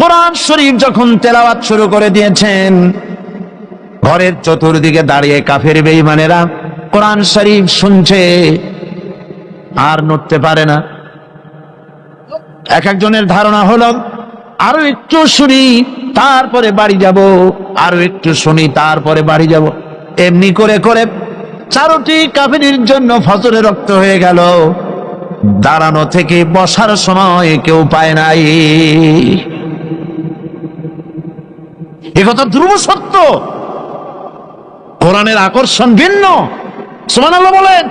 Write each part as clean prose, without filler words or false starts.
কোরআন শরীফ যখন তেলাওয়াত শুরু করে দিয়েছেন, ঘরের চতুর্দিকে দাঁড়িয়ে কাফের বেঈমানেরা কোরআন শরীফ শুনছে, আর নড়তে পারে না। এক একজনের ধারণা হলো আরো একটু শুনি তারপরে বাড়ি যাব, আরো একটু শুনি তারপরে বাড়ি যাব। এমনি করে করে চারটি কাফেরের জন্য ফজরে রক্ত হয়ে গেল। দাঁড়ানো থেকে বসার সময় কেউ পায় নাই। একথা ধ্রুব সত্য। কোরআনের আকর্ষণ ভিন্ন। সুবহানাল্লাহ বলেন।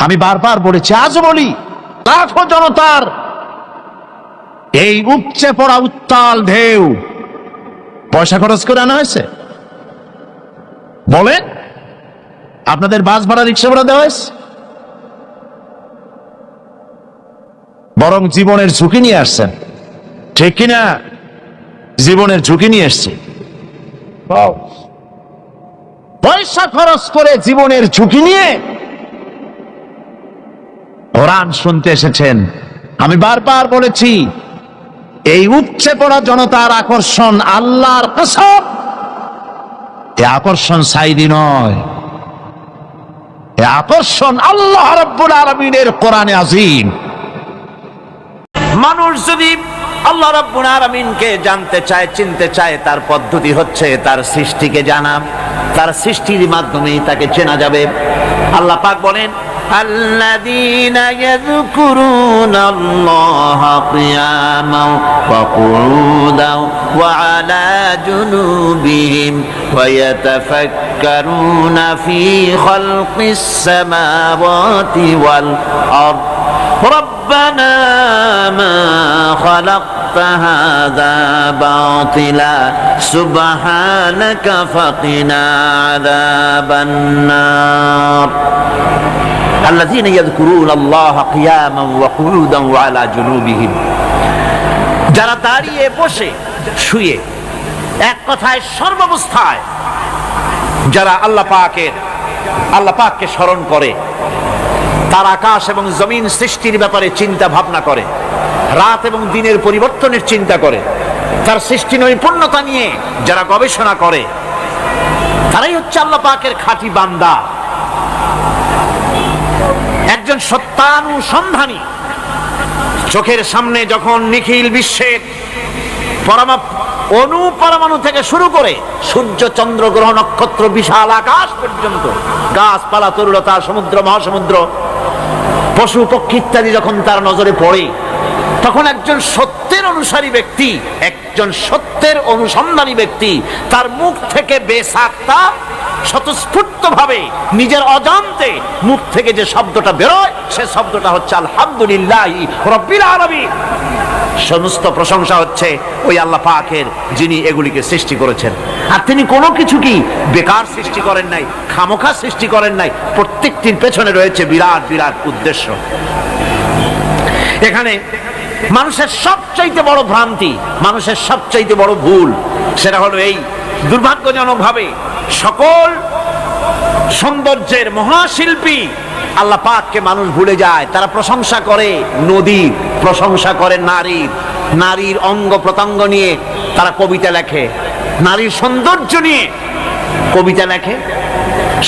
আমি বারবার বলেছি, আজও বলি, লাখো জনতার এই উপচে পড়া উত্তাল ঢেউ পয়সা খরচ করে আনা হয়েছে? বলেন, আপনাদের বাস ভাড়া, রিক্সা ভাড়া দেওয়া হয়েছে? বরং জীবনের ঝুঁকি নিয়ে আসছেন, ঠিক কিনা? জীবনের ঝুঁকি নিয়ে এসছে, পয়সা খরচ করে জীবনের ঝুঁকি নিয়ে কোরআন শুনতে এসেছেন। আমি বারবার বলেছি, এই উপচে পড়া জনতার আকর্ষণ আল্লাহর কসম, এই আকর্ষণ সাইদি নয়, এই আকর্ষণ আল্লাহ রাব্বুল আলামিনের কোরআনে আযীম। মানুষ যদি আল্লাহ রাব্বুল আলামিনকে জানতে চায়, চিনতে চায়, তার পদ্ধতি হচ্ছে তার সৃষ্টিকে জানা। তার সৃষ্টির মাধ্যমেই তাকে চেনা যাবে। আল্লাহ পাক বলেন, আল্লাযীনা ইয়াযকুরুনাল্লাহা কিয়ামান ওয়া কুউদান ওয়া আলা জুনুবিহিম ওয়া ইয়াতাফাক্কারুনা ফী খালকিস সামাওয়াতি ওয়াল আরদ রব্বানা মা খালাকতা হাযা বাতিলা সুবহানাকা ফাকিনা আযাবান নার। الذين يذكرون الله قياما وقعودا وعلى جنوبهم, যারা দাঁড়িয়ে, বসে, শুয়ে, এক কথায় সর্বাবস্থায় যারা আল্লাহ পাককে স্মরণ করে, তার আকাশ এবং জমিন সৃষ্টির ব্যাপারে চিন্তা ভাবনা করে, রাত এবং দিনের পরিবর্তনের চিন্তা করে, তার সৃষ্টি নৈপুণ্যতা নিয়ে যারা গবেষণা করে, তারাই হচ্ছে আল্লাহ পাকের খাঁটি বান্দা। একজন সত্যানুসন্ধানী। চোখের সামনে যখন নিখিল বিশ্বের অনুপরমাণু থেকে শুরু করে সূর্য, চন্দ্র, গ্রহ, নক্ষত্র, বিশাল আকাশ পর্যন্ত, গাছপালা, তরুলতা, সমুদ্র, মহাসমুদ্র, পশু পক্ষী ইত্যাদি যখন তার নজরে পড়ে, তখন একজন সত্যের অনুসারী ব্যক্তি, একজন সত্যের অনুসন্ধানী ব্যক্তি, তার মুখ থেকে বেসাক্তা স্বতঃস্ফূর্ত ভাবে নিজের অজান্তে মুখ থেকে যে শব্দটা বেরোয়, সে শব্দটা হচ্ছে আলহামদুলিল্লাহি রাব্বিল আলামিন। সমস্ত প্রশংসা হচ্ছে ওই আল্লাহ পাকের, যিনি এগুলিকে সৃষ্টি করেছেন। আর তিনি কোনো কিছু কি বেকার সৃষ্টি করেন নাই, খামোখা সৃষ্টি করেন নাই। প্রত্যেকটির পেছনে রয়েছে বিরাট বিরাট উদ্দেশ্য। এখানে মানুষের সবচাইতে বড় ভ্রান্তি, মানুষের সবচাইতে বড় ভুল, সেটা হলো এই, দুর্ভাগ্যজনক ভাবে সকল সৌন্দর্যের মহাশিল্পী আল্লাহ পাককে মানুষ ভুলে যায়। তারা প্রশংসা করে নদীর, প্রশংসা করে নারীর, নারীর অঙ্গ প্রত্যঙ্গ নিয়ে তারা কবিতা লেখে, নারীর সৌন্দর্য নিয়ে কবিতা লেখে,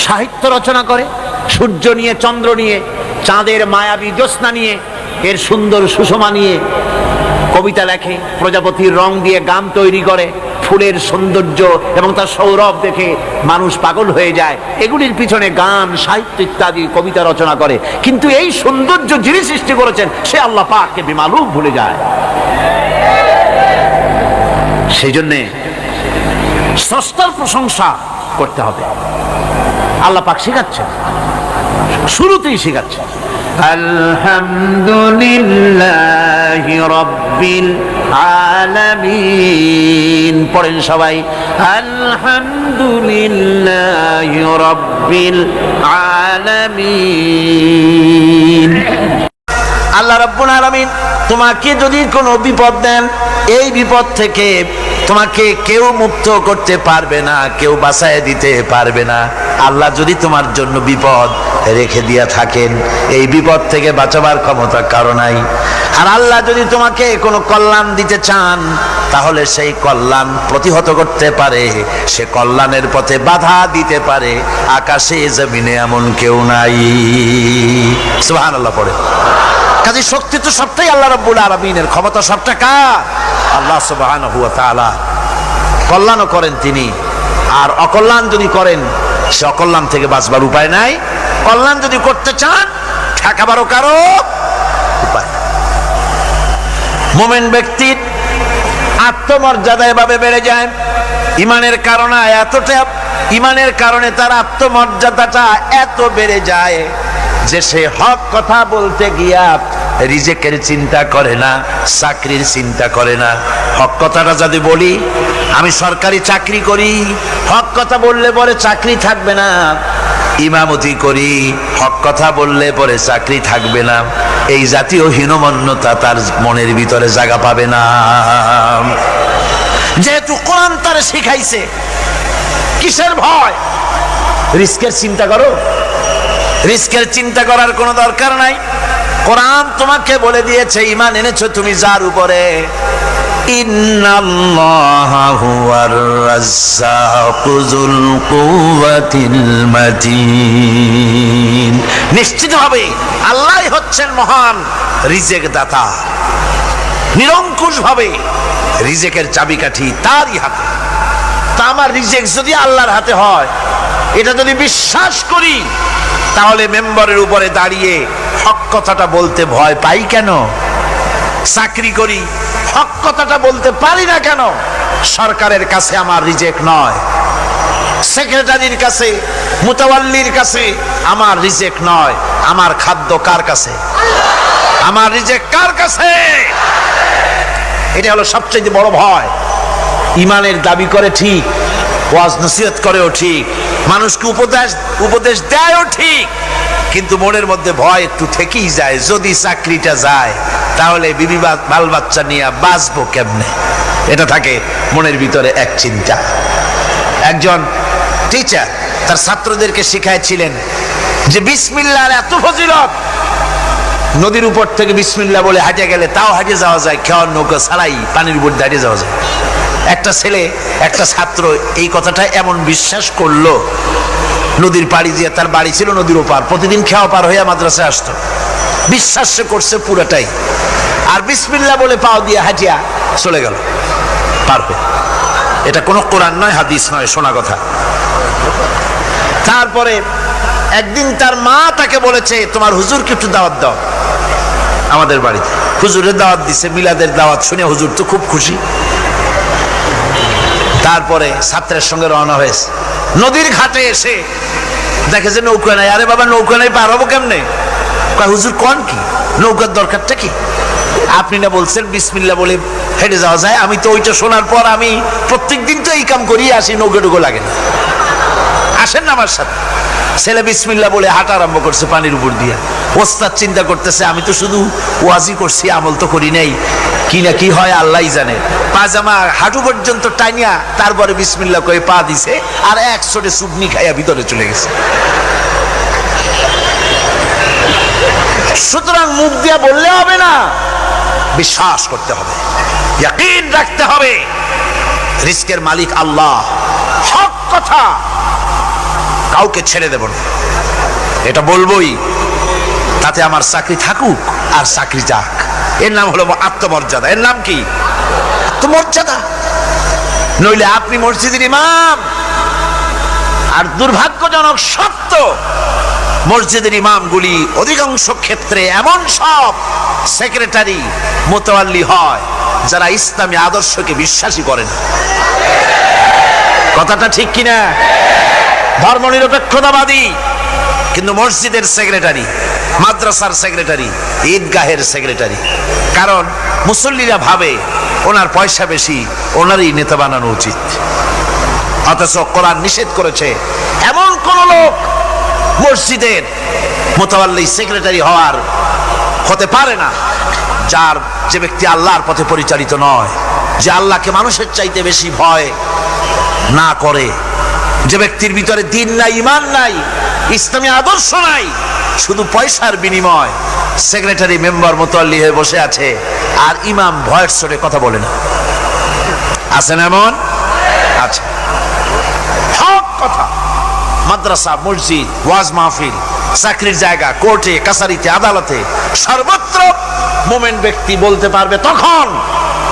সাহিত্য রচনা করে, সূর্য নিয়ে, চন্দ্র নিয়ে, চাঁদের মায়াবী জ্যোৎস্না নিয়ে, এর সুন্দর সুষমা নিয়ে কবিতা লেখে, প্রজাপতির রং দিয়ে গান তৈরি করে, ফুলের সৌন্দর্য এবং তার সৌরভ দেখে মানুষ পাগল হয়ে যায়। এগুলির পিছনে গান, সাহিত্য ইত্যাদি কবিতা রচনা করে। কিন্তু এই সৌন্দর্য যিনি সৃষ্টি করেছেন, সে আল্লাহ পাককে বেমালুম ভুলে যায়। সেই জন্যে স্রষ্টার প্রশংসা করতে হবে। আল্লাহ পাক শেখাচ্ছেন, শুরুতেই শেখাচ্ছেন, আলহামদুলিল্লাহি রাব্বিল আলামিন। পড়েন সবাই, আলহামদুলিল্লাহি রাব্বিল আলামিন। আল্লাহ রাব্বুল আলামিন তোমাকে যদি কোনো বিপদ দেন, এই বিপদ থেকে তোমাকে কেউ মুক্ত করতে পারবে না, কেউ বাঁচায় দিতে পারবে না। আল্লাহ যদি তোমার জন্য বিপদ রেখে দিয়া থাকেন, এই বিপদ থেকে বাঁচাবার ক্ষমতা কারো নাই। আর আল্লাহ যদি তোমাকে কোনো কল্যাণ দিতে চান, তাহলে সেই কল্যাণ প্রতিহত করতে পারে, সে কল্যাণের পথে বাধা দিতে পারে। আকাশে জমিনে এমন কেউ নাই। সুবহানাল্লাহ পড়ে। কাজে শক্তি তো সবটাই আল্লাহ রাব্বুল আলামিনের, ক্ষমতা সবটা কার? আল্লাহ সুবহানাহু ওয়া তাআলা। কল্যাণও করেন তিনি, আর অকল্যাণ যদি করেন, সে অকল্যাণ থেকে বাঁচবার উপায় নাই। কল্যাণ যদি করতে চান, ঠেকাবারও কারো উপায়। মুমিন ব্যক্তির আত্মমর্যাদা এভাবে বেড়ে যায় ইমানের কারণে। এতটা ইমানের কারণে তার আত্মমর্যাদাটা এত বেড়ে যায় যে সে হক কথা বলতে গিয়া রিজেকের চিন্তা করে না, চাকরির চিন্তা করে না। হক কথাটা যদি বলি, আমি সরকারি চাকরি করি, হক কথা বললে পরে চাকরি থাকবে না। ইমামতি করি, হক কথা বললে পরে চাকরি থাকবে না। এই জাতীয় হীনমন্যতা তার মনের ভিতরে জায়গা পাবে না। যেহেতু কোরআন তার শিখাইছে, কিসের ভয়? রিস্কের চিন্তা করো। রিস্কের চিন্তা করার কোনো দরকার নাই। কোরআন তোমাকে বলে দিয়েছে, ঈমান এনেছো তুমি যার উপরে, ইন্নাল্লাহা হুয়ার রাজ্জাকু যুল কুওয়াতিল মাতিন। নিশ্চিতভাবে আল্লাহই হচ্ছেন মহান রিজেক দাতা। নিরঙ্কুশ ভাবে রিজেকের চাবিকাঠি তারই হাতে। তা আমার রিজেক যদি আল্লাহর হাতে হয়, এটা যদি বিশ্বাস করি, তাহলে মেম্বারের উপরে দাঁড়িয়ে হক কথাটা বলতে ভয় পাই কেন? চাকরি করি, হক কথাটা বলতে পারি না কেন? সরকারের কাছে আমার রিজেক নয়, সেক্রেটারির কাছে, মুতাওয়াল্লির কাছে আমার রিজেক নয়। আমার খাদ্য কার কাছে? আমার রিজেক কার কাছে? এটা হলো সবচেয়ে বড় ভয়। ইমানের দাবি করে ঠিক, ওয়াজ নসিহত করেও ঠিক, মানুষকে উপদেশ দেয়ও ঠিক, কিন্তু মনের মধ্যে ভয় একটু থেকেই যায়। যদি চাকরিটা যায়, তাহলে বিবি বাল বাচ্চা নিয়ে বাঁচবো কেমনে? এটা থাকে মনের ভিতরে এক চিন্তা। একজন টিচার তার ছাত্রদেরকে শিখাইছিলেন যে বিসমিল্লাহর এত ফজিলত, নদীর উপর থেকে বিসমিল্লাহ বলে হাঁটে গেলে তাও হাঁটে যাওয়া যায়, খেওয়ার নৌকা ছাড়াই পানির উপর হাঁটে যাওয়া যায়। একটা ছেলে, একটা ছাত্র এই কথাটা এমন বিশ্বাস করলো, নদীর পাড়ি দিয়ে, তার বাড়ি ছিল নদীর ওপার, প্রতিদিন খেওয়া পার হইয়া মাদ্রাসায় আসতো। বিশ্বাস সে করছে পুরাটাই, আর বিসমিল্লাহ বলে পাও দিয়ে হাঁটিয়া চলে গেল পার হয়ে। এটা কোনো কোরআন নয়, হাদিস নয়, শোনা কথা। তারপরে একদিন তার মা তাকে বলেছে, তোমার হুজুরকে একটু দাওয়াত দাও আমাদের বাড়িতে। হুজুরের দাওয়াত দিছে, মিলাদের দাওয়াত শুনে হুজুর তো খুব খুশি। তারপরে ছাত্রের সঙ্গে রওনা হয়েছে। নদীর ঘাটে এসে দেখে যে নৌকা নাই। আরে বাবা, নৌকা নাই, পার হবো কেমনে? হুজুর কোন কি, নৌকার দরকারটা কি? আপনি না বলছেন বিসমিল্লাহ বলে হেঁটে যাওয়া যায়। আমি তো ওইটা শোনার পর আমি প্রত্যেকদিন তো এই কাম করিয়ে আসি, নৌকা টুকু লাগে না। আসেন না আমার সাথে। ছেলে বিসমিল্লাহ বলে হাঁটা আরম্ভ করছে পানির উপর দিয়ে। ওস্তাদ চিন্তা করতেছে, আমি তো শুধু ওয়াজি করছি, আমল তো করি নাই, কি না কি হয় আল্লাহই জানে। পাজামা হাঁটু পর্যন্ত টাইনিয়া তারপরে বিসমিল্লাহ কয়ে পা দিছে, আর এক ছোটে চুবনি খাইয়া ভিতরে চলে গেছে। সুতরাং মুখ দিয়া বললে হবে না, বিশ্বাস করতে হবে, ইয়াকিন রাখতে হবে রিজকের মালিক আল্লাহ। হক কথা কাউকে ছেড়ে দেব না, এটা বলবোই, তাতে আমার চাকরি থাকুক আর চাকরি যাক। এর নাম হলো আত্মমর্যাদা। এর নাম কি? আত্মমর্যাদা। নইলে আপনি মসজিদের ইমাম, আর দুর্ভাগ্যজনক সত্য, মসজিদের ইমামগুলি অধিকাংশ ক্ষেত্রে এমন সব সেক্রেটারি, মুতাওয়াল্লি হয় যারা ইসলামী আদর্শকে বিশ্বাসী করে না। কথাটা ঠিক কিনা? ধর্মনিরপেক্ষতাবাদী, কিন্তু মসজিদের সেক্রেটারি, মাদ্রাসার সেক্রেটারি, ঈদগাহের সেক্রেটারি। কারণ মুসল্লিরা ভাবে ওনার পয়সা বেশি, ওনারই নেতা বানানো উচিত। অথচ কোরআন নিষেধ করেছে এমন কোন লোক মসজিদের মুতাওয়াল্লি সেক্রেটারি হওয়ার হতে পারে না যে ব্যক্তি আল্লাহর পথে পরিচালিত নয়, যে আল্লাহকে মানুষের চাইতে বেশি ভয় না করে, যে ব্যক্তির ভিতরে দ্বীন নাই, ঈমান নাই, ইসলামী আদর্শ নাই, শুধু পয়সার বিনিময় সেক্রেটারি মেম্বার মোতাল্লি হয়ে বসে আছে আর ইমাম ভয়ের চোটে কথা বলে না। আছেন এমন? আচ্ছা, হক কথা মাদ্রাসা, মসজিদ, ওয়াজ মাহফিল, চাকরির জায়গা, কোর্টে, কাছারিতে, আদালতে, সর্বত্র মোমেন ব্যক্তি বলতে পারবে তখন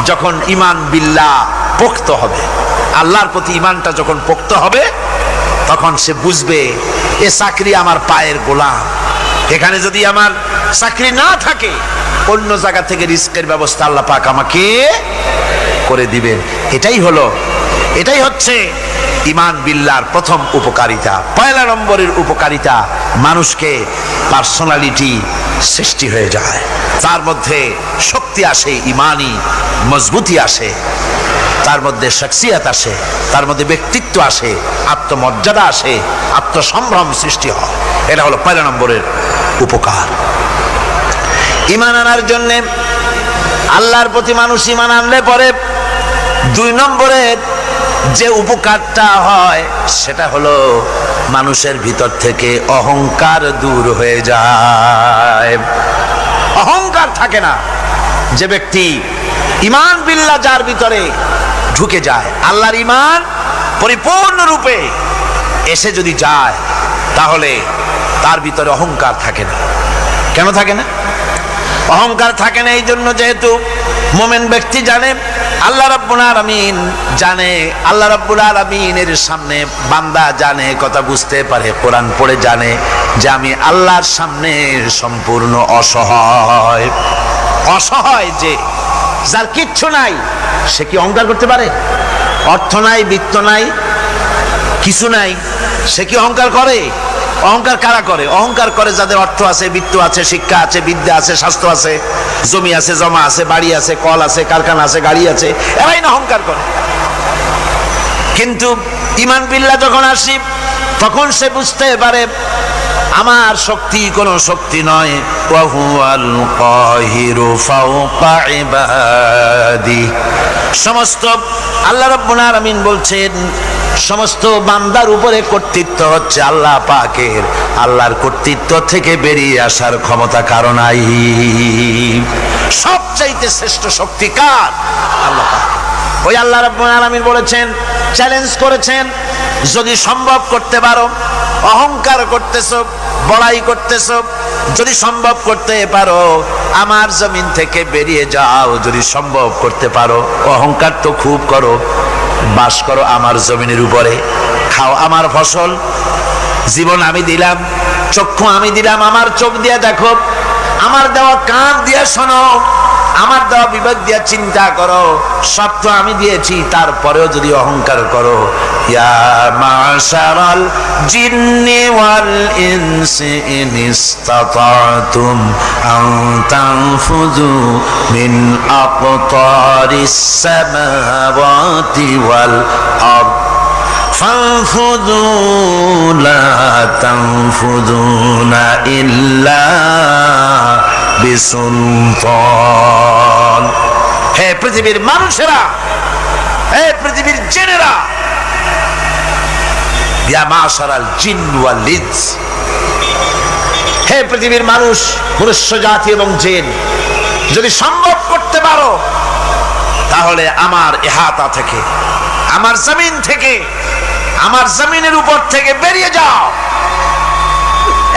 যখন ঈমান বিল্লাহ পোক্ত হবে। আল্লাহর প্রতি ঈমানটা যখন পোক্ত হবে তখন সে বুঝবে এ চাকরি আমার পায়ের গোলাম, এখানে যদি আমার চাকরি না থাকে অন্য জায়গা থেকে রিস্কের ব্যবস্থা আল্লাহ পাক আমাকে করে দিবেন। এটাই হচ্ছে ঈমান বিল্লাহর প্রথম উপকারিতা। পয়লা নম্বরের উপকারিতা, মানুষকে পার্সোনালিটি সৃষ্টি হয়ে যায়, তার মধ্যে শক্তি আসে, ঈমানি মজবুতি আসে, তার মধ্যে শখসিয়ত আসে, তার মধ্যে ব্যক্তিত্ব আসে, আত্মমর্যাদা আসে, আত্মসম্ভ্রম সৃষ্টি হয়। এটা হলো পয়লা নম্বরের উপকার। ঈমান আনার জন্যে, আল্লাহর প্রতি মানুষ ঈমান আনলে পরে 2 নম্বরের যে উপকারটা হয় সেটা হলো মানুষের ভিতর থেকে অহংকার দূর হয়ে যায়, অহংকার থাকে না। যে ব্যক্তি ঈমান বিল্লাহ যার ভিতরে ঢুকে যায়, আল্লাহর ঈমান পরিপূর্ণরূপে এসে যদি যায় তাহলে তার ভিতরে অহংকার থাকে না। কেন থাকে না? অহংকার থাকে না এই জন্য, যেহেতু মোমেন ব্যক্তি জানে আল্লাহ রাব্বুল আলামিন জানে, আল্লাহ রাব্বুল আলামিনের সামনে বান্দা জানে, কথা বুঝতে পারে, কোরআন পড়ে জানে যে আমি আল্লাহর সামনে সম্পূর্ণ অসহায়। অসহায় যে যার কিচ্ছু নাই সে কি অহংকার করতে পারে? অর্থ নাই, বিত্ত নাই, কিছু নাই, সে কি অহংকার করে? অহংকার কারা করে? অহংকার করে যাদের অর্থ আছে, বিত্ত আছে, শিক্ষা আছে, বিদ্যা আছে, স্বাস্থ্য আছে, জমি আছে, জমা আছে, বাড়ি আছে, কল আছে, কারখানা আছে, গাড়ি আছে, এরাই না অহংকার করে। কিন্তু ঈমান বিল্লাহ যখন আসি তখন সে বুঝতে পারে আমার শক্তি কোনো শক্তি নয়, ওয়া হুয়াল কাহিরু ফাওকা ইবাদি। সমস্ত আল্লাহ রাব্বুল আলামিন বলছেন সমস্ত বান্দার উপরে কর্তৃত্ব হচ্ছে আল্লাহ পাকের। আল্লাহর কর্তৃত্ব থেকে বেরিয়ে আসার ক্ষমতা কারো নাই। সবচাইতে শ্রেষ্ঠ শক্তি কার? আল্লাহ পাক। ওই আল্লাহ রাব্বুল আলামিন বলেছেন, চ্যালেঞ্জ করেছেন, যদি সম্ভব করতে পারো, অহংকার করতেছো, বড়াই করতেছো, যদি সম্ভব করতে পারো আমার জমিন থেকে বেরিয়ে যাও। যদি সম্ভব করতে পারো, অহংকার তো খুব করো, বাস করো আমার জমিনের উপরে, খাও আমার ফসল, জীবন আমি দিলাম, চক্ষু আমি দিলাম, আমার চোখ দিয়ে দেখো, আমার দেওয়া কান দিয়ে শোনো, আমার দেওয়া বিবেক দিয়ে চিন্তা করো, সব তো আমি দিয়েছি, তারপরেও যদি অহংকার করো, ইয়া মাশারাল জিন্নি ওয়াল ইনসি ইন ইসতাতাতুম আন তানফুযু মিন আকতারিস সামাওয়াতি ওয়াল আরদ ফানফুযু লা তানফুযুনা ইল্লা বিসুলতান। হে পৃথিবীর মানুষেরা, হে পৃথিবীর জিনেরা, ইয়া মাশারাল জিন ওয়াল ইনস, হে পৃথিবীর মানুষ, মনুষ্য জাতি এবং জিন, যদি সম্ভব করতে পারো তাহলে আমার ইহাতা থেকে, আমার জমিন থেকে, আমার জমিনের উপর থেকে বেরিয়ে যাও।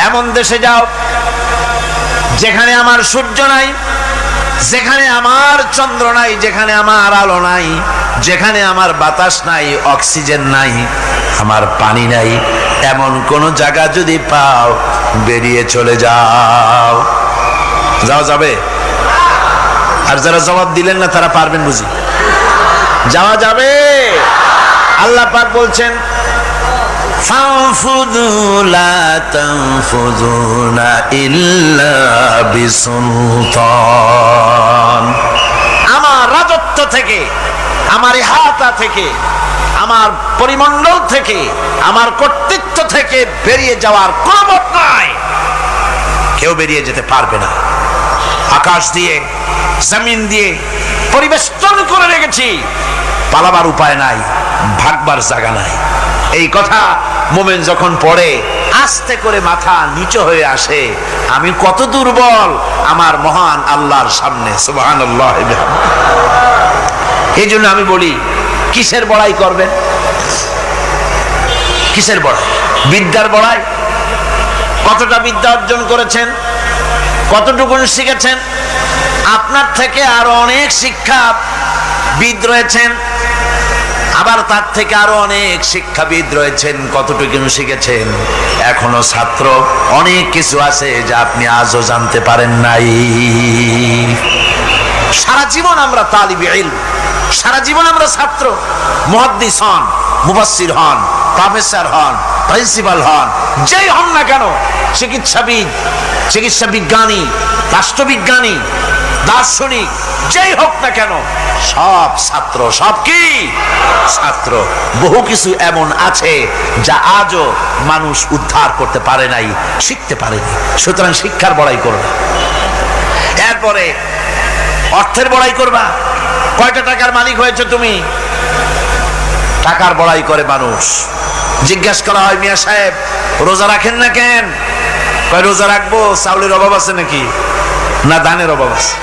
এমন দেশে যাও যেখানে আমার সূর্য নাই, যেখানে আমার চন্দ্র নাই, যেখানে আমার আলো নাই, যেখানে আমার বাতাস নাই, অক্সিজেন নাই, আমার পানি নাই, এমন কোন জায়গা যদি পাও বেরিয়ে চলে যাও। যাওয়া যাবে? আর যারা জবাব দিলেন না তারা পারবেন বুঝি? যাওয়া যাবে। আল্লাহ পাক বলছেন ফানফুযু লা তানফুযুনা ইল্লা বিসুলতান। আমার রাজত্ব থেকে, আমার ইহাতা থেকে, আমার পরিমণ্ডল থেকে, আমার কর্তৃত্ব থেকে বেরিয়ে যাওয়ার কোনো পথ নাই, কেউ বেরিয়ে যেতে পারবে না। আকাশ দিয়ে জমিন দিয়ে পরিবেষ্টন করে রেখেছি, পালাবার উপায় নাই, ভাগবার জায়গা নাই। এই কথা মোমেন যখন পড়ে আস্তে করে মাথা নিচু হয়ে আসে, আমি কত দুর্বল আমার মহান আল্লাহর সামনে। সুবহানাল্লাহ। এই জন্য আমি বলি, কিসের বড়াই করবেন? কিসের বড়াই? বিদ্যার বড়াই। কতটা বিদ্যা অর্জন করেছেন, কতটুকু শিখেছেন? আপনার থেকে আরো অনেক শিক্ষাবিদ রয়েছেন, আবার তার থেকে আরো অনেক শিক্ষাবিদ রয়েছেন, কতটুকু শিখেছেন? এখনো ছাত্র, অনেক কিছু আছে যা আপনি আজও জানতে পারেন নাই। সারা জীবন আমরা তালিবে ইলম, সারা জীবন আমরা ছাত্র। মুহাদ্দিস হন, মুফাসসির হন, প্রফেসর হন, প্রিন্সিপাল হন, যেই হন না কেন, চিকিৎসাবিদ, চিকিৎসা বিজ্ঞানী, রাষ্ট্রবিজ্ঞানী, দার্শনিক, যেই হোক না কেন, সব ছাত্র। সব কি? ছাত্র। বহু কিছু এমন আছে যা আজও মানুষ উদ্ধার করতে পারে নাই, শিখতে পারেনি। সুতরাং শিক্ষার বড়াই করবে। এরপরে অর্থের বড়াই করবা। কয়টা টাকার মালিক হয়েছে তুমি? টাকার বড়াই করে মানুষ। জিজ্ঞেস করা হয়, মিয়া সাহেব রোজা রাখেন না কেন? কয় রোজা রাখবো, চাউলের অভাব আছে নাকি? না ধানের অভাব আছে,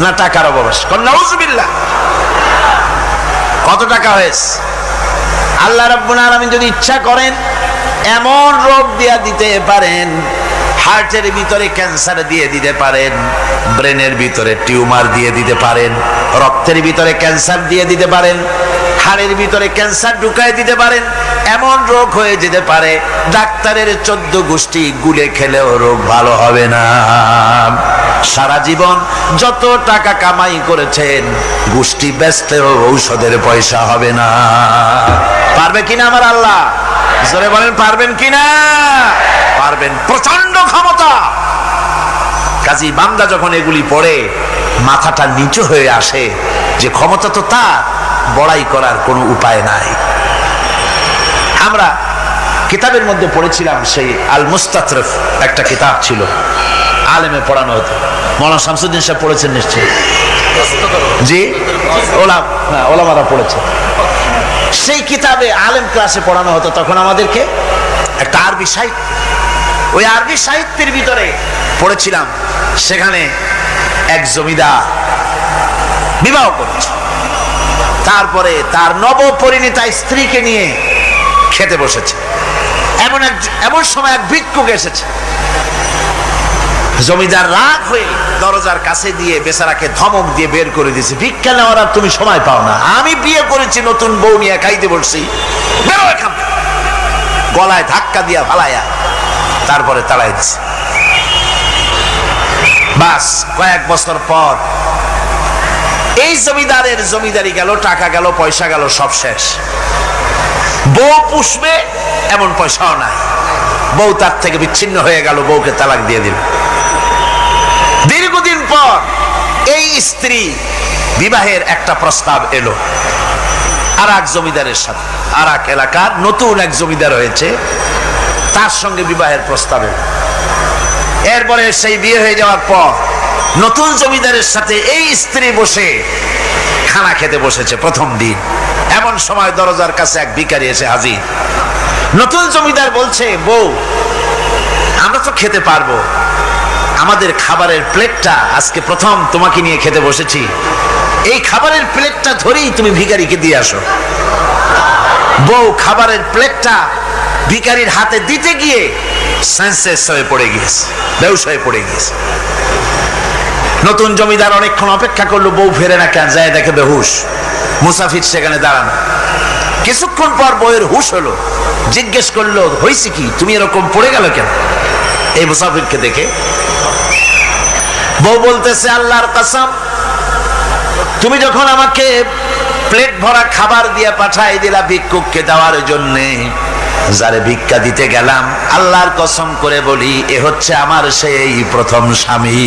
না টাকার অভাব আছে। নাউজুবিল্লাহ। কত টাকা হয়েছে? আল্লাহ রাব্বুল আলামিন যদি ইচ্ছা করেন এমন রোগ দিয়া দিতে পারেন, হার্টের ভিতরে ক্যান্সার দিয়ে দিতে পারেন, ব্রেনের ভিতরে টিউমার দিয়ে দিতে পারেন, রক্তের ভিতরে ক্যান্সার দিয়ে দিতে পারেন, হাড়ের ভিতরে ক্যান্সার ঢুকায় দিতে পারেন। এমন রোগ হয়ে যেতে পারে ডাক্তারের 14 গোষ্ঠী গুলে খেলেও রোগ ভালো হবে না। সারা জীবন যত টাকা কামাই করেছেন, গোষ্ঠী বেচলেও ঔষধের পয়সা হবে না। পারবে কিনা আমার আল্লাহ? জোরে বলেন, পারবেন কিনা? পারবেন। প্রচন্ড ক্ষমতা। কাজী বান্দা যখন এগুলি পড়ে মাথাটা নিচু হয়ে আসে যে ক্ষমতা তো তার, বড়াই করার কোনো উপায় নাই। আমরা কিতাবের মধ্যে পড়েছিলাম, সেই আল মুস্তাতরফ একটা কিতাব ছিল, আলেমে পড়ানো হতো। মৌলানা শামসুদ্দিন সাহেব পড়েছেন নিশ্চয়ই? জি, ওলামারা পড়েছে। সেই কিতাবে আলেম ক্লাসে পড়ানো হতো তখন আমাদেরকে একটা আরবি সাহিত্য। ওই আরবি সাহিত্যের ভিতরে পড়েছিলাম, সেখানে এক জমিদার বিবাহ করেছে, তারপরে তার নবপরিণীতা স্ত্রীকে নিয়ে খেতে বসেছে। এমন সময় এক ভিক্ষুক এসেছে। জমিদার রাগ হয়ে দরজার কাছে দিয়ে বেচারাকে ধমক দিয়ে বের করে দিয়েছে, ভিক্ষা নেওয়ার আর তুমি সময় পাও না, আমি বিয়ে করেছি, নতুন বউ নিয়ে খাইতে বসছি, বেরো এখান থেকে। গলায় ধাক্কা দিয়া ফালাইয়া তারপরে তাড়াই দিছে। বাস কয়েক বছর পর এই জমিদারের জমিদারি গেল, টাকা গেল, পয়সা গেল, সব শেষ। বউ পুষবে এমন পয়সাও নাই। বউ তার থেকে বিচ্ছিন্ন হয়ে গেল, বউকে তালাক দিয়ে দিল। দীর্ঘদিন পর এই স্ত্রী বিবাহের একটা প্রস্তাব এলো আর এক জমিদারের সাথে, আর এক এলাকার নতুন এক জমিদার হয়েছে, তার সঙ্গে বিবাহের প্রস্তাব এলো। এরপরে সেই বিয়ে হয়ে যাওয়ার পর নতুন জমিদারের সাথে এই স্ত্রী বসে খানা খেতে বসেছে প্রথম দিন। এমন সময় দরজার কাছে এক ভিখারি এসে হাজির। নতুন জমিদার বলছে, বউ আমরা তো খেতে পারবো, আমাদের খাবারের প্লেটটা আজকে প্রথম তোমাকে নিয়ে খেতে বসেছি, এই খাবারের প্লেটটা ধরেই তুমি ভিখারিকে দিয়ে আসো। বউ খাবারের প্লেটটা ভিখারির হাতে দিতে গিয়ে সেন্সলেস হয়ে পড়ে গিয়েছে, বেহুশ হয়ে পড়ে গিয়েছে। নতুন জমিদার অনেকক্ষণ অপেক্ষা করলো, বউ ফেরে না কেন, যায় দেখে বেহুশ, মুসাফির সেখানে দাঁড়ানো। কিছুক্ষণ পর বউয়ের হুশ হলো, জিজ্ঞেস করলো, হয়েছে কি, তুমি এরকম পড়ে গেল কেন? এই মুসাফিরকে দেখে বউ বলতেছে, আল্লাহর কসম, তুমি যখন আমাকে প্লেট ভরা খাবার দিয়ে পাঠাই দিলা ভিক্ষুককে দেওয়ার জন্যে, যারে ভিক্ষা দিতে গেলাম, আল্লাহর কসম করে বলি, এ হচ্ছে আমার সেই প্রথম স্বামী।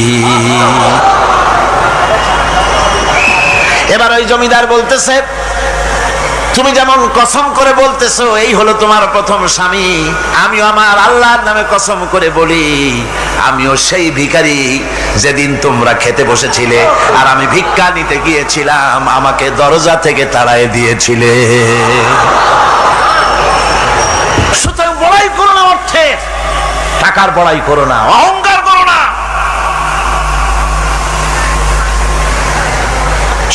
এবার ওই জমিদার বলতেছে, তুমি যেমন কসম করে বলতেছো এই হলো তোমার প্রথম স্বামী, আমিও আমার আল্লাহর নামে কসম করে বলি, আমিও সেই ভিখারি যেদিন তোমরা খেতে বসেছিলে আর আমি ভিক্ষা নিতে গিয়েছিলাম, আমাকে দরজা থেকে তাড়ায় দিয়েছিলে। সুতরাং বড়াই করো না অর্থে, টাকার বড়াই করো না, অহংকার করো না।